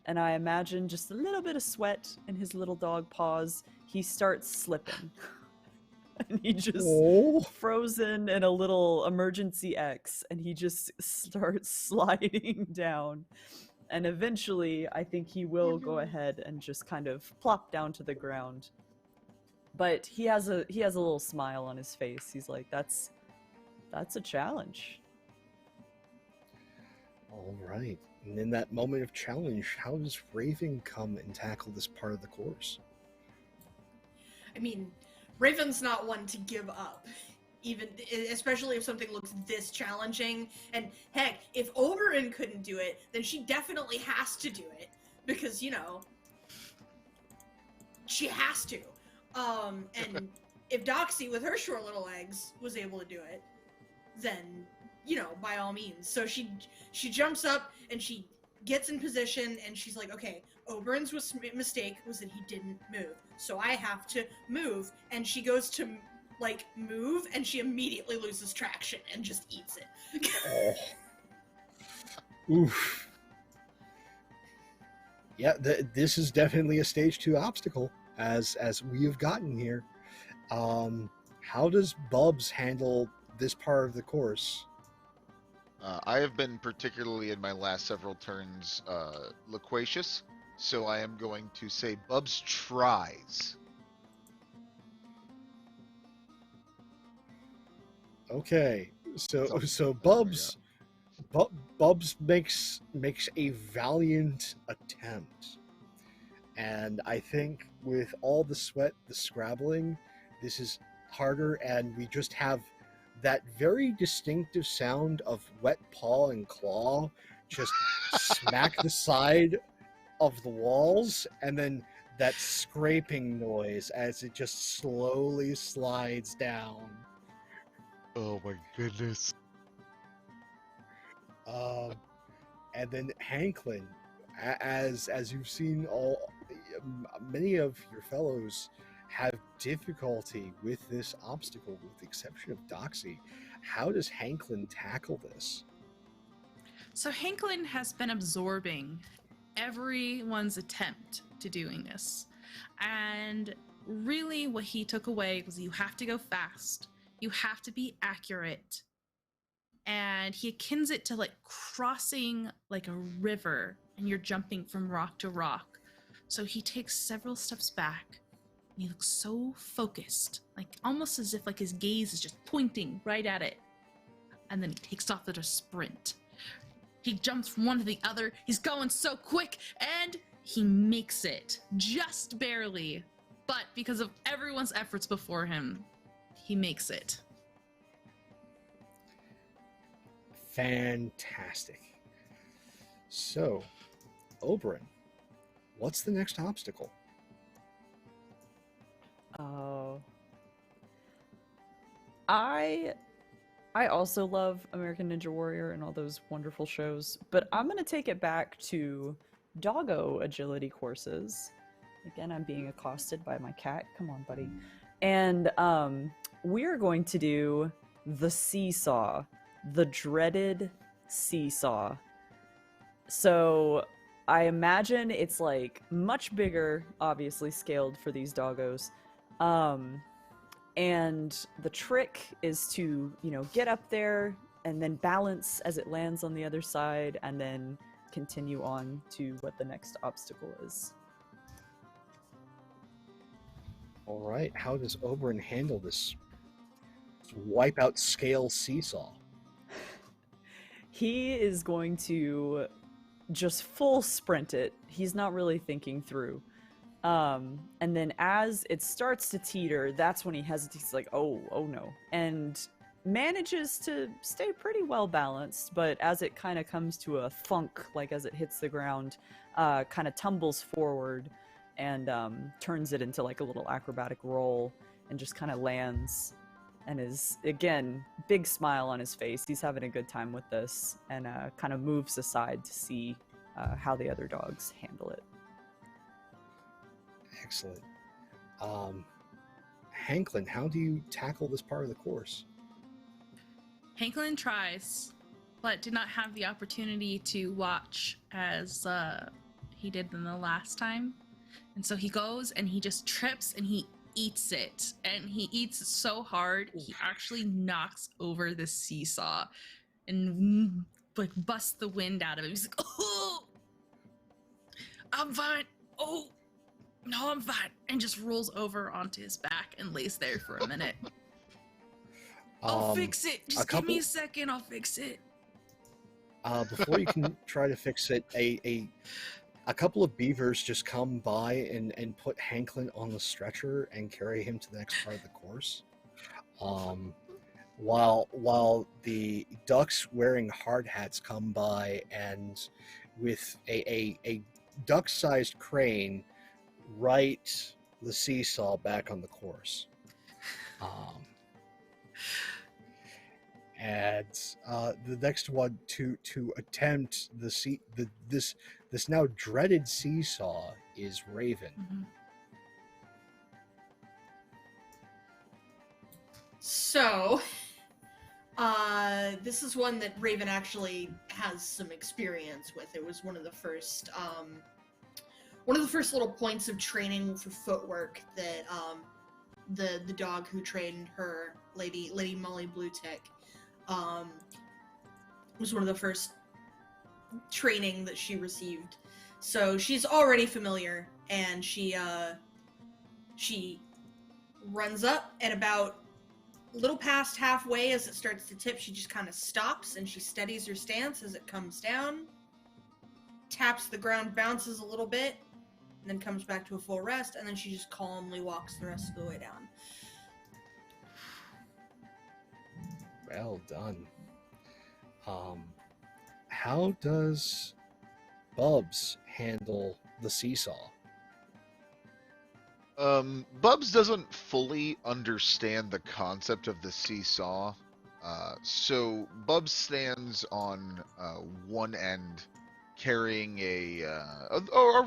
and I imagine just a little bit of sweat in his little dog paws. He starts slipping. And he just frozen in a little emergency X, and he just starts sliding down. And eventually, I think he will go ahead and just kind of plop down to the ground. But he has a little smile on his face. He's like, that's a challenge. All right. And in that moment of challenge, how does Raven come and tackle this part of the course? I mean, Raven's not one to give up, especially if something looks this challenging. And heck, if Oberyn couldn't do it, then she definitely has to do it because, you know, she has to. And if Daxi, with her short little legs, was able to do it, then, you know, by all means. So she jumps up and she gets in position and she's like, okay, Oberyn's mistake was that he didn't move. So I have to move. And she goes to, like, move and she immediately loses traction and just eats it. Oof. Yeah, this is definitely a stage 2 obstacle as we have gotten here. How does Bubz handle this part of the course? I have been particularly in my last several turns loquacious, so I am going to say Bubz tries. Okay, so Bubz makes a valiant attempt, and I think with all the sweat, the scrabbling, this is harder, and we just have that very distinctive sound of wet paw and claw just smack the side of the walls, and then that scraping noise as it just slowly slides down. Oh my goodness. And then Hanklin, as you've seen, many of your fellows have difficulty with this obstacle, with the exception of Daxi. How does Hanklin tackle this? So Hanklin has been absorbing everyone's attempt to doing this. And really what he took away was you have to go fast. You have to be accurate. And he akins it to like crossing like a river and you're jumping from rock to rock. So he takes several steps back. And he looks so focused, like almost as if like his gaze is just pointing right at it. And then he takes off at a sprint. He jumps from one to the other. He's going so quick and he makes it just barely. But because of everyone's efforts before him, he makes it. Fantastic. So, Oberyn, what's the next obstacle? I also love American Ninja Warrior and all those wonderful shows, but I'm gonna take it back to doggo agility courses. Again, I'm being accosted by my cat. Come on, buddy. And we're going to do the seesaw, the dreaded seesaw. So I imagine it's like much bigger, obviously scaled for these doggos. And the trick is to, you know, get up there and then balance as it lands on the other side and then continue on to what the next obstacle is. All right, how does Oberyn handle this wipeout scale seesaw? He is going to just full sprint it. He's not really thinking through. And then as it starts to teeter, that's when he hesitates, like, oh no. And manages to stay pretty well balanced, but as it kind of comes to a thunk, like as it hits the ground, kind of tumbles forward and turns it into like a little acrobatic roll and just kind of lands and is, again, big smile on his face. He's having a good time with this and kind of moves aside to see how the other dogs handle it. Excellent. Hanklin, how do you tackle this part of the course? Hanklin tries, but did not have the opportunity to watch as he did in the last time. And so he goes and he just trips and he eats it. And he eats it so hard, he actually knocks over the seesaw and like busts the wind out of him. He's like, oh, I'm fine. Oh, no, I'm fine. And just rolls over onto his back and lays there for a minute. I'll fix it. Just give me a second. I'll fix it. Before you can try to fix it, a couple of beavers just come by and put Hanklin on the stretcher and carry him to the next part of the course. While the ducks wearing hard hats come by and with a duck-sized crane right the seesaw back on the course. And the next one to attempt this now dreaded seesaw is Raven. Mm-hmm. So, this is one that Raven actually has some experience with. It was one of the first little points of training for footwork that the dog who trained her, Lady Molly Bluetick, was one of the first training that she received. So she's already familiar, and she runs up, and about a little past halfway as it starts to tip, she just kind of stops and she steadies her stance as it comes down, taps the ground, bounces a little bit, and then comes back to a full rest, and then she just calmly walks the rest of the way down. Well done. How does Bubz handle the seesaw? Bubz doesn't fully understand the concept of the seesaw, so Bubz stands on one end, carrying a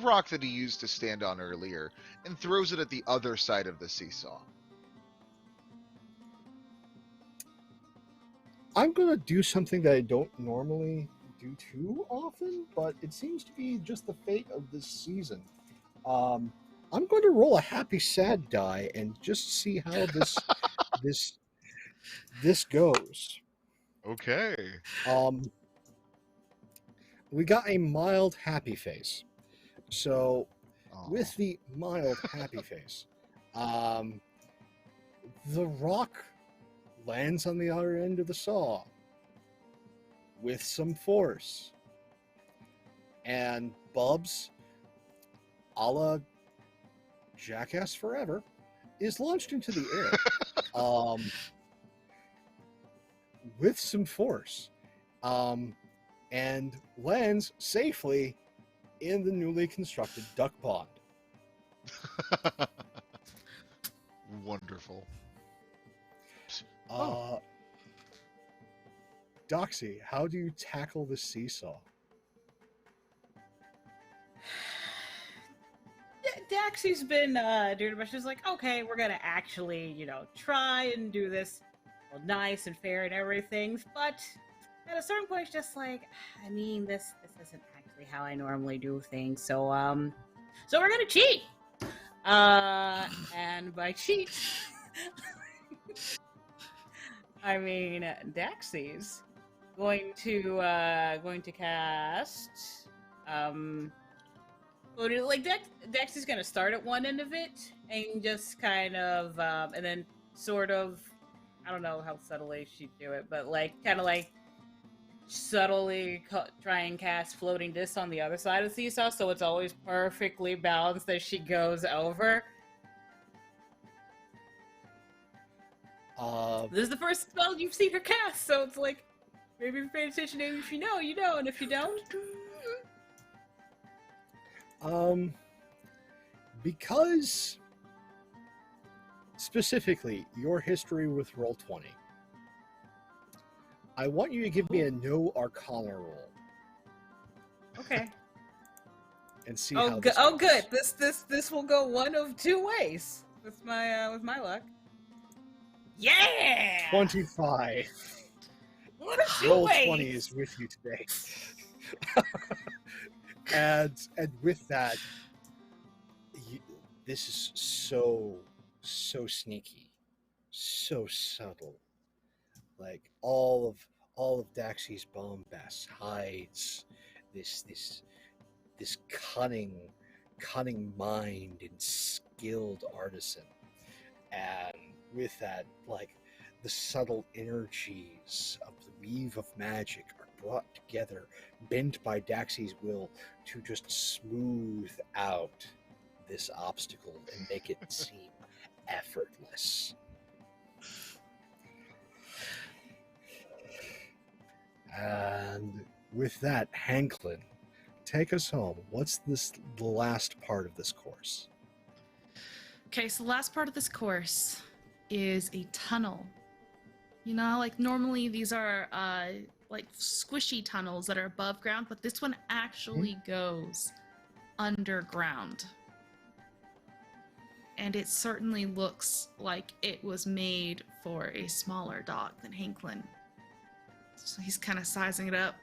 rock that he used to stand on earlier, and throws it at the other side of the seesaw. I'm going to do something that I don't normally do too often, but it seems to be just the fate of this season. I'm going to roll a happy sad die and just see how this goes. Okay. We got a mild happy face. So with the mild happy face, the rock lands on the other end of the saw with some force, and Bubz, a la Jackass Forever, is launched into the air with some force, and lands safely in the newly constructed duck pond. Wonderful. Daxi, how do you tackle the seesaw? Daxi's been doing a bunch. She's like, okay, we're gonna actually, try and do this nice and fair and everything. But at a certain point, it's just like, I mean, this isn't actually how I normally do things. So we're gonna cheat. And by cheat, I mean Daxi's going to cast. Daxi's gonna start at one end of it and just kind of, and then sort of, I don't know how subtly she'd do it, but subtly try and cast floating disc on the other side of the seesaw, so it's always perfectly balanced as she goes over. This is the first spell you've seen her cast, so it's like, maybe if you're paying attention, maybe if you know, you know, and if you don't... Because, specifically, your history with Roll20, I want you to give me a no Arcana roll. Okay. And see how this Oh, goes. good. This will go one of two ways with my luck. Yeah. 25. One of two Roll ways. 20 is with you today. and with that, this is so sneaky, so subtle. Like all of Daxi's bombast hides this cunning mind and skilled artisan. And with that, like, the subtle energies of the weave of magic are brought together, bent by Daxi's will to just smooth out this obstacle and make it seem effortless. And with that, Hanklin, take us home. What's the last part of this course? Okay, so the last part of this course is a tunnel. You know, like normally these are like squishy tunnels that are above ground, but this one actually goes underground. And it certainly looks like it was made for a smaller dog than Hanklin. So he's kind of sizing it up,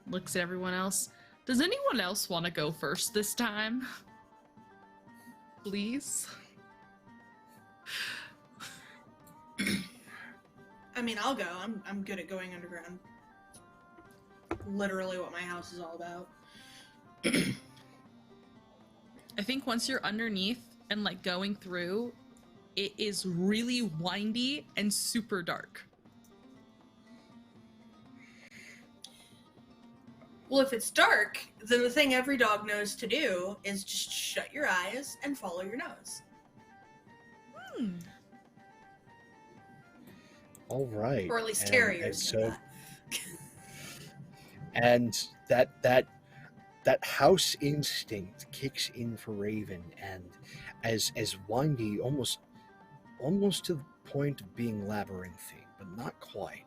looks at everyone else. Does anyone else want to go first this time? Please? I mean, I'll go. I'm good at going underground. Literally what my house is all about. I think once you're underneath and like going through, it is really windy and super dark. Well, if it's dark, then the thing every dog knows to do is just shut your eyes and follow your nose. All right. Or at least And terriers know that. And that house instinct kicks in for Raven, and as windy, almost to the point of being labyrinthine, but not quite,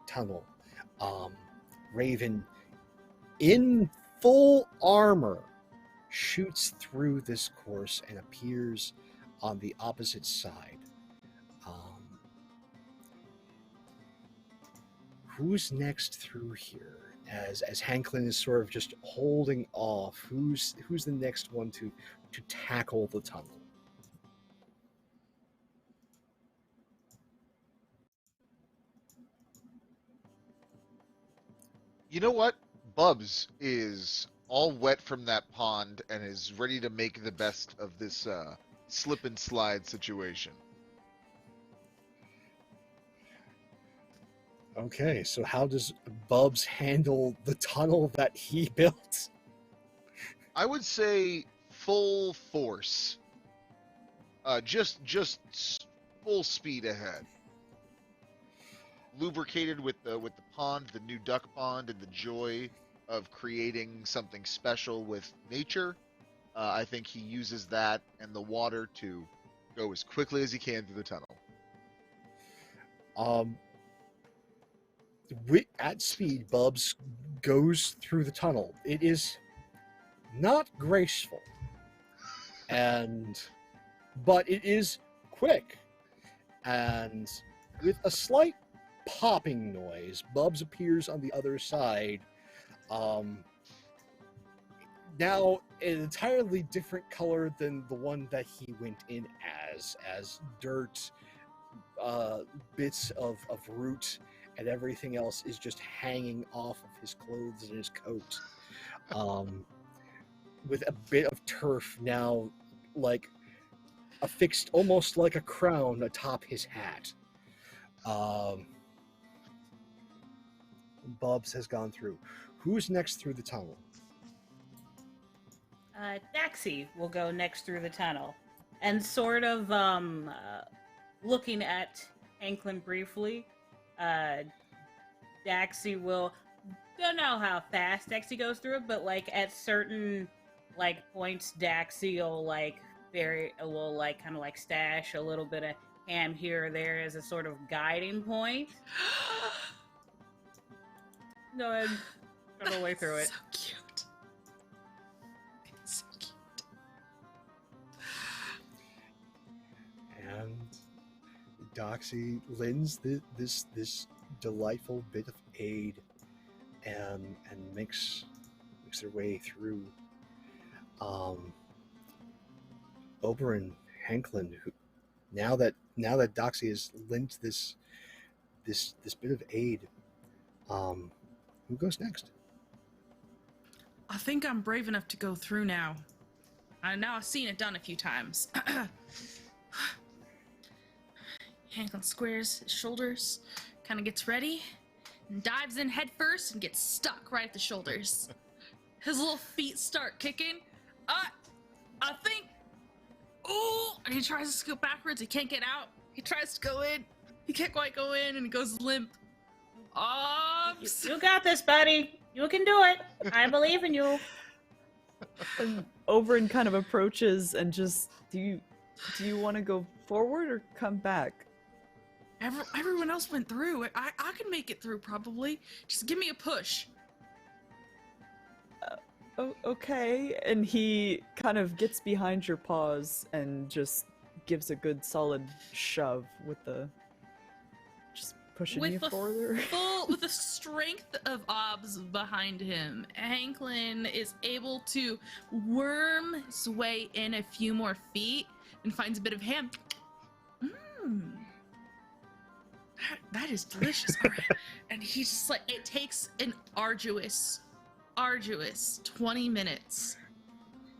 tunnel. Raven, in full armor, shoots through this course and appears on the opposite side. Who's next through here? As Hanklin is sort of just holding off, who's the next one to tackle the tunnel? You know what? Bubz is all wet from that pond and is ready to make the best of this slip and slide situation. Okay, so how does Bubz handle the tunnel that he built? I would say full force. Just full speed ahead. Lubricated with the pond, the new duck pond, and the joy of creating something special with nature. I think he uses that and the water to go as quickly as he can through the tunnel. At speed, Bubz goes through the tunnel. It is not graceful, but it is quick. And with a slight popping noise, Bubz appears on the other side. Now an entirely different color than the one that he went in as dirt, bits of root, and everything else is just hanging off of his clothes and his coat. With a bit of turf now, like affixed almost like a crown atop his hat. Bubz has gone through. Who's next through the tunnel? Daxi will go next through the tunnel, and sort of looking at Hanklin briefly. Daxi will, don't know how fast Daxi goes through it, but like at certain like points, Daxi will kind of like stash a little bit of ham here or there as a sort of guiding point. Go ahead, go the way through it. So cute. It's so cute. And Daxi lends this delightful bit of aid and makes their way through. Oberyn, Hanklin, who now that Daxi has lent this bit of aid, who goes next? I think I'm brave enough to go through now. Now I've seen it done a few times. Hanklin squares his shoulders, kind of gets ready, and dives in head first and gets stuck right at the shoulders. His little feet start kicking. I think. Ooh! And he tries to scoot backwards. He can't get out. He tries to go in. He can't quite go in, and he goes limp. Obbs! You got this, buddy. You can do it. I believe in you. And Oberyn kind of approaches and just, do you want to go forward or come back? Everyone else went through. I can make it through, probably. Just give me a push. Okay. And he kind of gets behind your paws and just gives a good solid shove with the... just pushing you further. With the strength of Obbs behind him, Hanklin is able to worm his way in a few more feet and finds a bit of ham. That is delicious. All right. And he's just like, it takes an arduous 20 minutes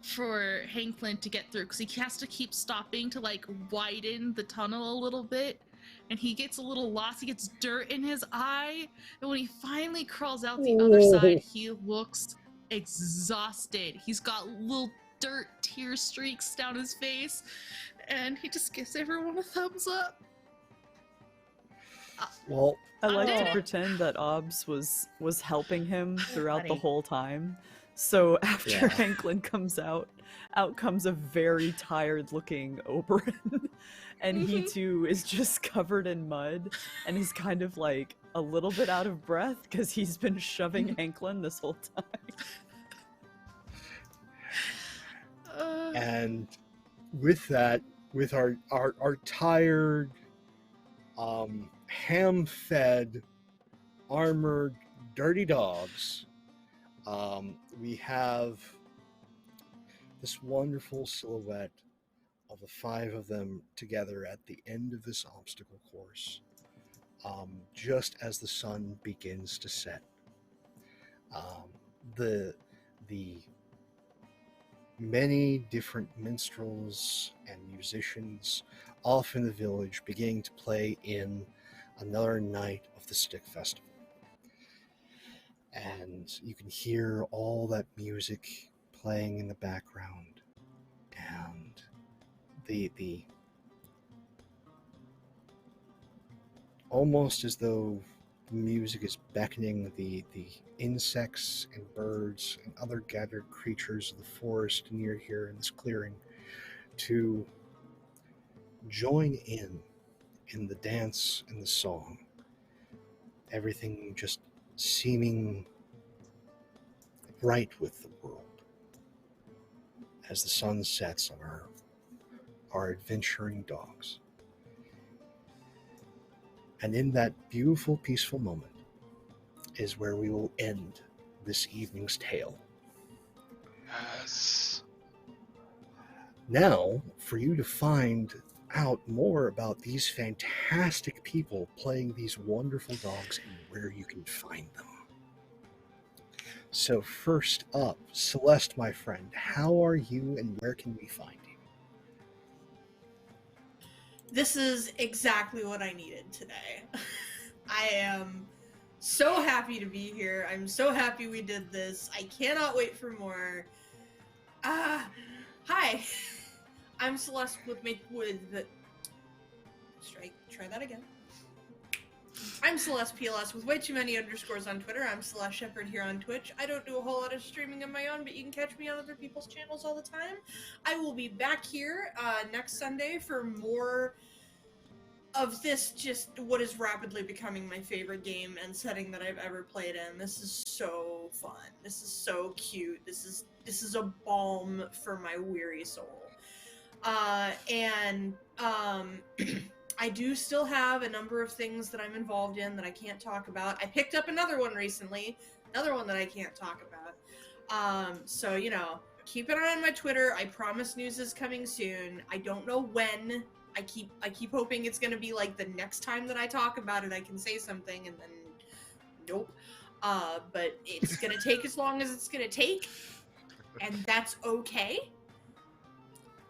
for Hanklin to get through, because he has to keep stopping to like widen the tunnel a little bit, and he gets a little lost. He gets dirt in his eye, and when he finally crawls out the other side, he looks exhausted. He's got little dirt tear streaks down his face, and he just gives everyone a thumbs up. Well, I like to pretend that Obbs was helping him throughout the whole time. So after Hanklin comes out comes a very tired-looking Oberyn, and he too is just covered in mud and is kind of like a little bit out of breath because he's been shoving Hanklin this whole time. And with that, with our tired, ham-fed, armored, dirty dogs, we have this wonderful silhouette of the 5 of them together at the end of this obstacle course, just as the sun begins to set. The many different minstrels and musicians off in the village beginning to play in another night of the Stick Festival. And you can hear all that music playing in the background, and the almost as though the music is beckoning the insects and birds and other gathered creatures of the forest near here in this clearing to join in the dance and the song. Everything just seeming right with the world as the sun sets on our adventuring dogs. And in that beautiful, peaceful moment is where we will end this evening's tale. Yes. Now, for you to find out more about these fantastic people playing these wonderful dogs and where you can find them. So first up, Celeste, my friend, how are you and where can we find you? This is exactly what I needed today. I am so happy to be here. I'm so happy we did this. I cannot wait for more. Hi. I'm Celeste with try that again. I'm Celeste PLS with way too many underscores on Twitter. I'm Celeste Shepherd here on Twitch. I don't do a whole lot of streaming of my own, but you can catch me on other people's channels all the time. I will be back here next Sunday for more of this, just what is rapidly becoming my favorite game and setting that I've ever played in. This is so fun. This is so cute. This is a balm for my weary soul. I do still have a number of things that I'm involved in that I can't talk about. I picked up another one recently, another one that I can't talk about. So, you know, keep an eye on my Twitter. I promise news is coming soon. I don't know when. I keep hoping it's going to be like the next time that I talk about it, I can say something, and then nope. But it's going to take as long as it's going to take, and that's okay.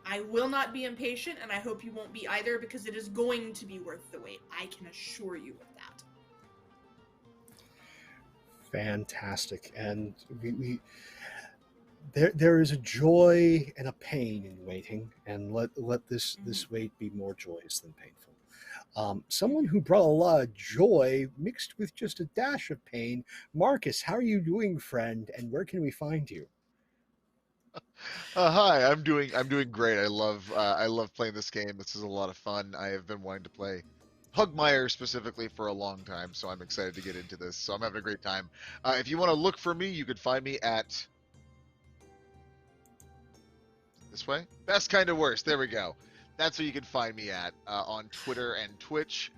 I will not be impatient, and I hope you won't be either, because it is going to be worth the wait. I can assure you of that. Fantastic. And there is a joy and a pain in waiting, and let this wait be more joyous than painful. Someone who brought a lot of joy mixed with just a dash of pain. Marcus, how are you doing, friend, and where can we find you? Hi, I'm doing great. I love playing this game. This is a lot of fun. I have been wanting to play Pugmire specifically for a long time, so I'm excited to get into this. So I'm having a great time. If you want to look for me, you could find me at this way. BestKindaWorst. There we go. That's where you can find me at on Twitter and Twitch.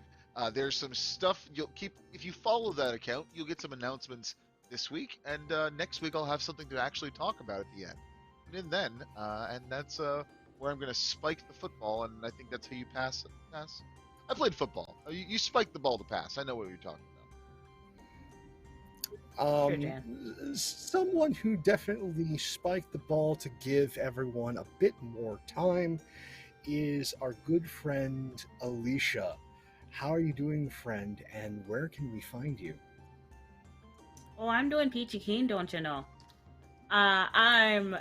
There's some stuff if you follow that account, you'll get some announcements this week, and next week I'll have something to actually talk about at the end. And then, and that's where I'm going to spike the football, and I think that's how you pass. I played football. You spike the ball to pass. I know what you're talking about. Someone who definitely spiked the ball to give everyone a bit more time is our good friend Alicia. How are you doing, friend, and where can we find you? Oh, I'm doing peachy keen, don't you know? I'm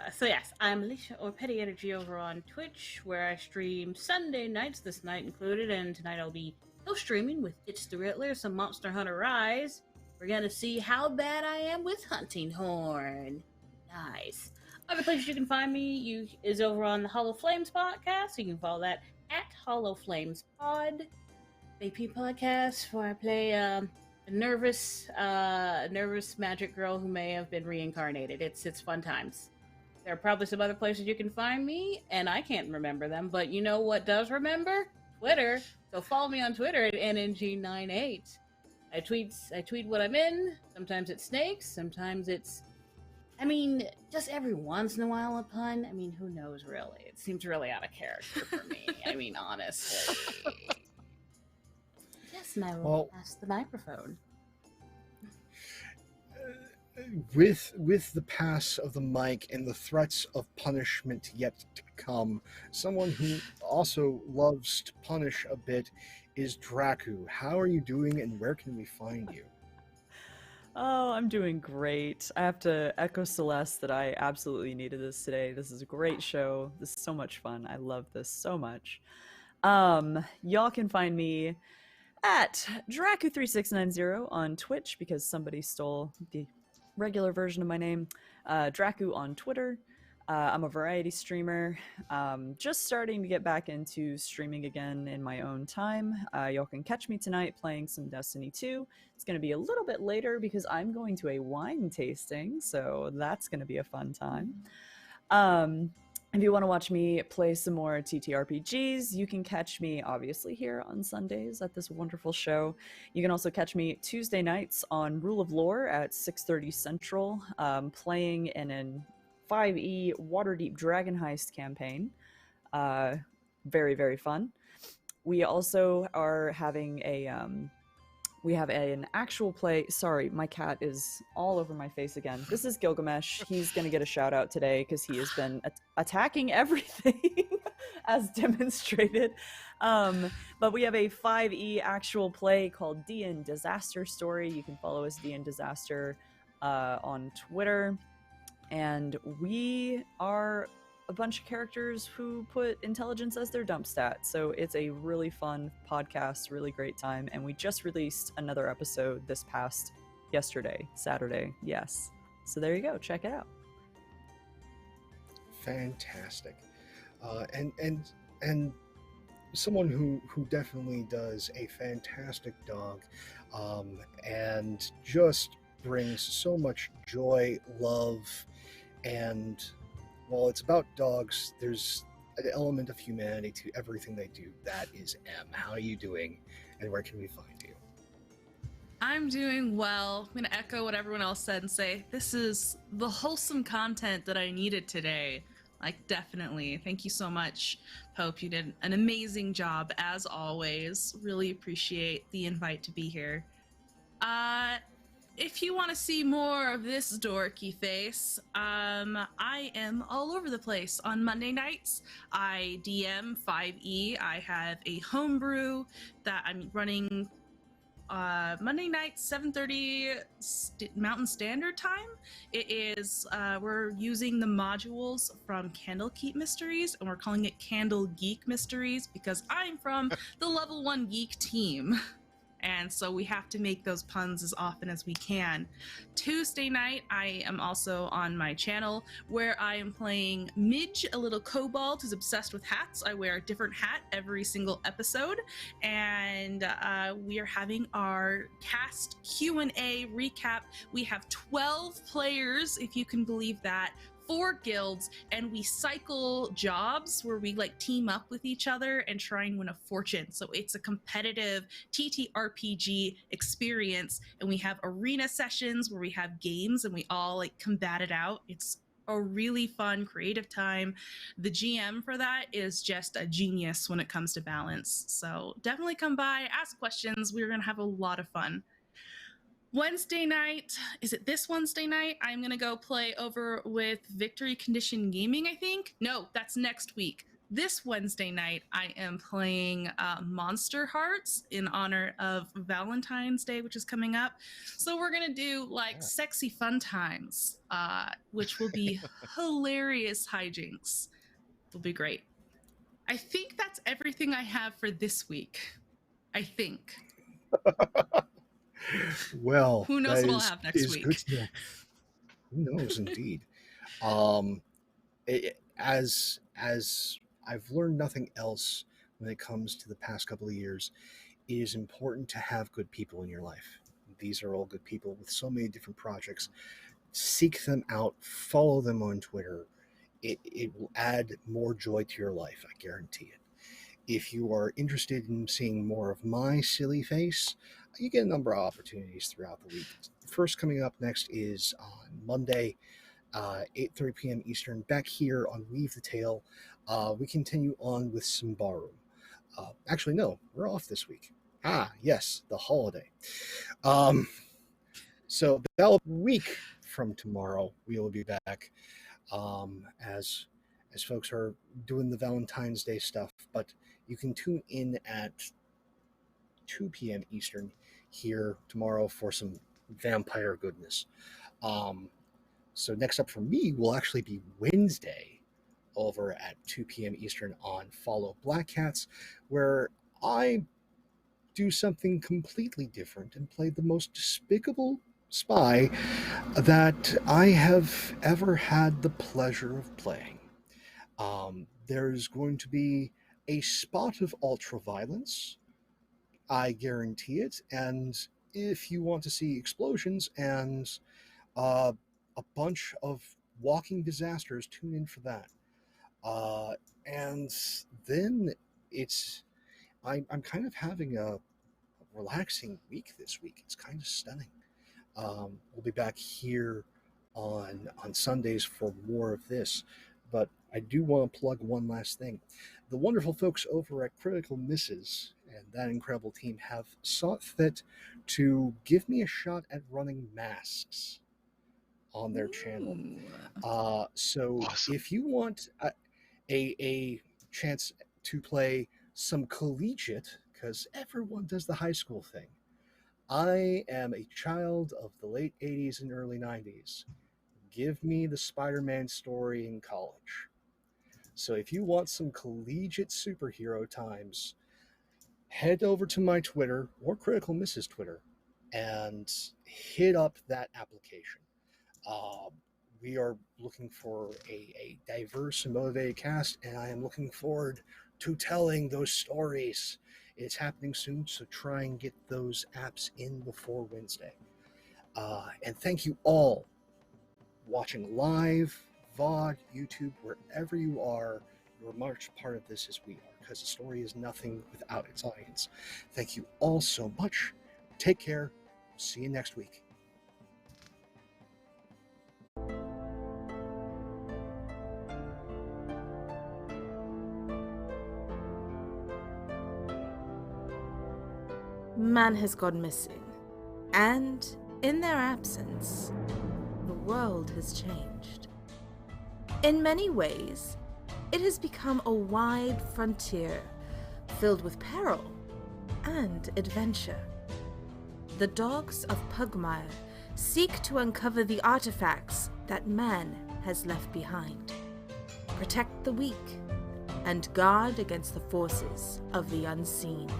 Alicia, or Petty Energy, over on Twitch, where I stream Sunday nights, this night included, and tonight I'll be co-streaming with It's the Riddler, some Monster Hunter Rise. We're gonna see how bad I am with Hunting Horn. Nice. Other places you can find me is over on the Hollow Flames podcast. You can follow that at Hollow Flames Pod. AP podcast, where I play a nervous magic girl who may have been reincarnated. It's fun times. There are probably some other places you can find me, and I can't remember them, but you know what does remember? Twitter. So follow me on Twitter at NNG98. I tweet what I'm in. Sometimes it's snakes, sometimes it's, just every once in a while a pun. Who knows, really? It seems really out of character for me. Honestly. Yes, and I will pass the microphone. With the pass of the mic and the threats of punishment yet to come, someone who also loves to punish a bit is Drakku. How are you doing, and where can we find you? Oh, I'm doing great. I have to echo Celeste that I absolutely needed this today. This is a great show. This is so much fun. I love this so much. Y'all can find me at Drakku3690 on Twitch, because somebody stole the regular version of my name. Drakku on Twitter. I'm a variety streamer, just starting to get back into streaming again in my own time. Y'all can catch me tonight playing some Destiny 2. It's going to be a little bit later because I'm going to a wine tasting, so that's going to be a fun time. If you want to watch me play some more TTRPGs, you can catch me obviously here on Sundays at this wonderful show. You can also catch me Tuesday nights on Rule of Lore at 6:30 Central, playing in an 5e Waterdeep Dragon Heist campaign. Very, very fun. We also are having we have an actual play. Sorry, my cat is all over my face again. This is Gilgamesh. He's going to get a shout out today because he has been attacking everything as demonstrated. But we have a 5e actual play called D&D Disaster Story. You can follow us D&D Disaster on Twitter. And we are a bunch of characters who put intelligence as their dump stat. So it's a really fun podcast, really great time. And we just released another episode this past Saturday. Yes. So there you go. Check it out. Fantastic. And someone who definitely does a fantastic dog, and just brings so much joy, love, and while it's about dogs, there's an element of humanity to everything they do. That is M. How are you doing, and where can we find you? I'm doing well. I'm going to echo what everyone else said and say this is the wholesome content that I needed today. Like, definitely. Thank you so much, Pope. You did an amazing job, as always. Really appreciate the invite to be here. If you want to see more of this dorky face, I am all over the place. On Monday nights, I DM 5e. I have a homebrew that I'm running Monday night, 7:30 Mountain Standard Time. It is, we're using the modules from Candlekeep Mysteries, and we're calling it Candle Geek Mysteries because I'm from the level 1 geek team. And so we have to make those puns as often as we can. Tuesday night, I am also on my channel where I am playing Midge, a little kobold who's obsessed with hats. I wear a different hat every single episode. And we are having our cast Q&A recap. We have 12 players, if you can believe that. 4 guilds, and we cycle jobs where we like team up with each other and try and win a fortune. So it's a competitive TTRPG experience, and we have arena sessions where we have games and we all like combat it out. It's a really fun, creative time. The GM for that is just a genius when it comes to balance. So definitely come by, ask questions. We're gonna have a lot of fun. Wednesday night, is it this Wednesday night? I'm going to go play over with Victory Condition Gaming, I think. No, that's next week. This Wednesday night, I am playing Monster Hearts in honor of Valentine's Day, which is coming up. So we're going to do like sexy fun times, which will be hilarious hijinks. It'll be great. I think that's everything I have for this week. I think. Well, who knows what I'll have next week? Good to know. Who knows, indeed. As I've learned nothing else when it comes to the past couple of years, it is important to have good people in your life. These are all good people with so many different projects. Seek them out, follow them on Twitter. It will add more joy to your life, I guarantee it. If you are interested in seeing more of my silly face, you get a number of opportunities throughout the week. First coming up next is on Monday, 8:30 p.m. Eastern, back here on Weave the Tale. We continue on with Symbaroum. Actually, no, we're off this week. Yes, the holiday. So about a week from tomorrow, we will be back as folks are doing the Valentine's Day stuff. But you can tune in at 2 p.m. Eastern here tomorrow for some vampire goodness. So next up for me will actually be Wednesday over at 2 p.m. Eastern on Follow Black Cats, where I do something completely different and play the most despicable spy that I have ever had the pleasure of playing. There's going to be a spot of ultra-violence, I guarantee it, and if you want to see explosions and a bunch of walking disasters, tune in for that. And then I'm kind of having a relaxing week this week. It's kind of stunning. We'll be back here on Sundays for more of this, but I do want to plug one last thing. The wonderful folks over at Critical Misses and that incredible team have sought fit to give me a shot at running masks on their channel. So Awesome. if you want a chance to play some collegiate, because everyone does the high school thing. I am a child of the late 80s and early 90s. Give me the Spider-Man story in college. So if you want some collegiate superhero times, head over to my Twitter or Critical Misses Twitter and hit up that application. We are looking for a diverse and motivated cast, and I am looking forward to telling those stories. It's happening soon, so try and get those apps in before Wednesday. And thank you all watching live, VOD, YouTube, wherever you are. You're much part of this as we are, because the story is nothing without its audience. Thank you all so much. Take care. See you next week. Man has gone missing, and in their absence, the world has changed. In many ways, it has become a wide frontier filled with peril and adventure. The dogs of Pugmire seek to uncover the artifacts that man has left behind, protect the weak, and guard against the forces of the unseen.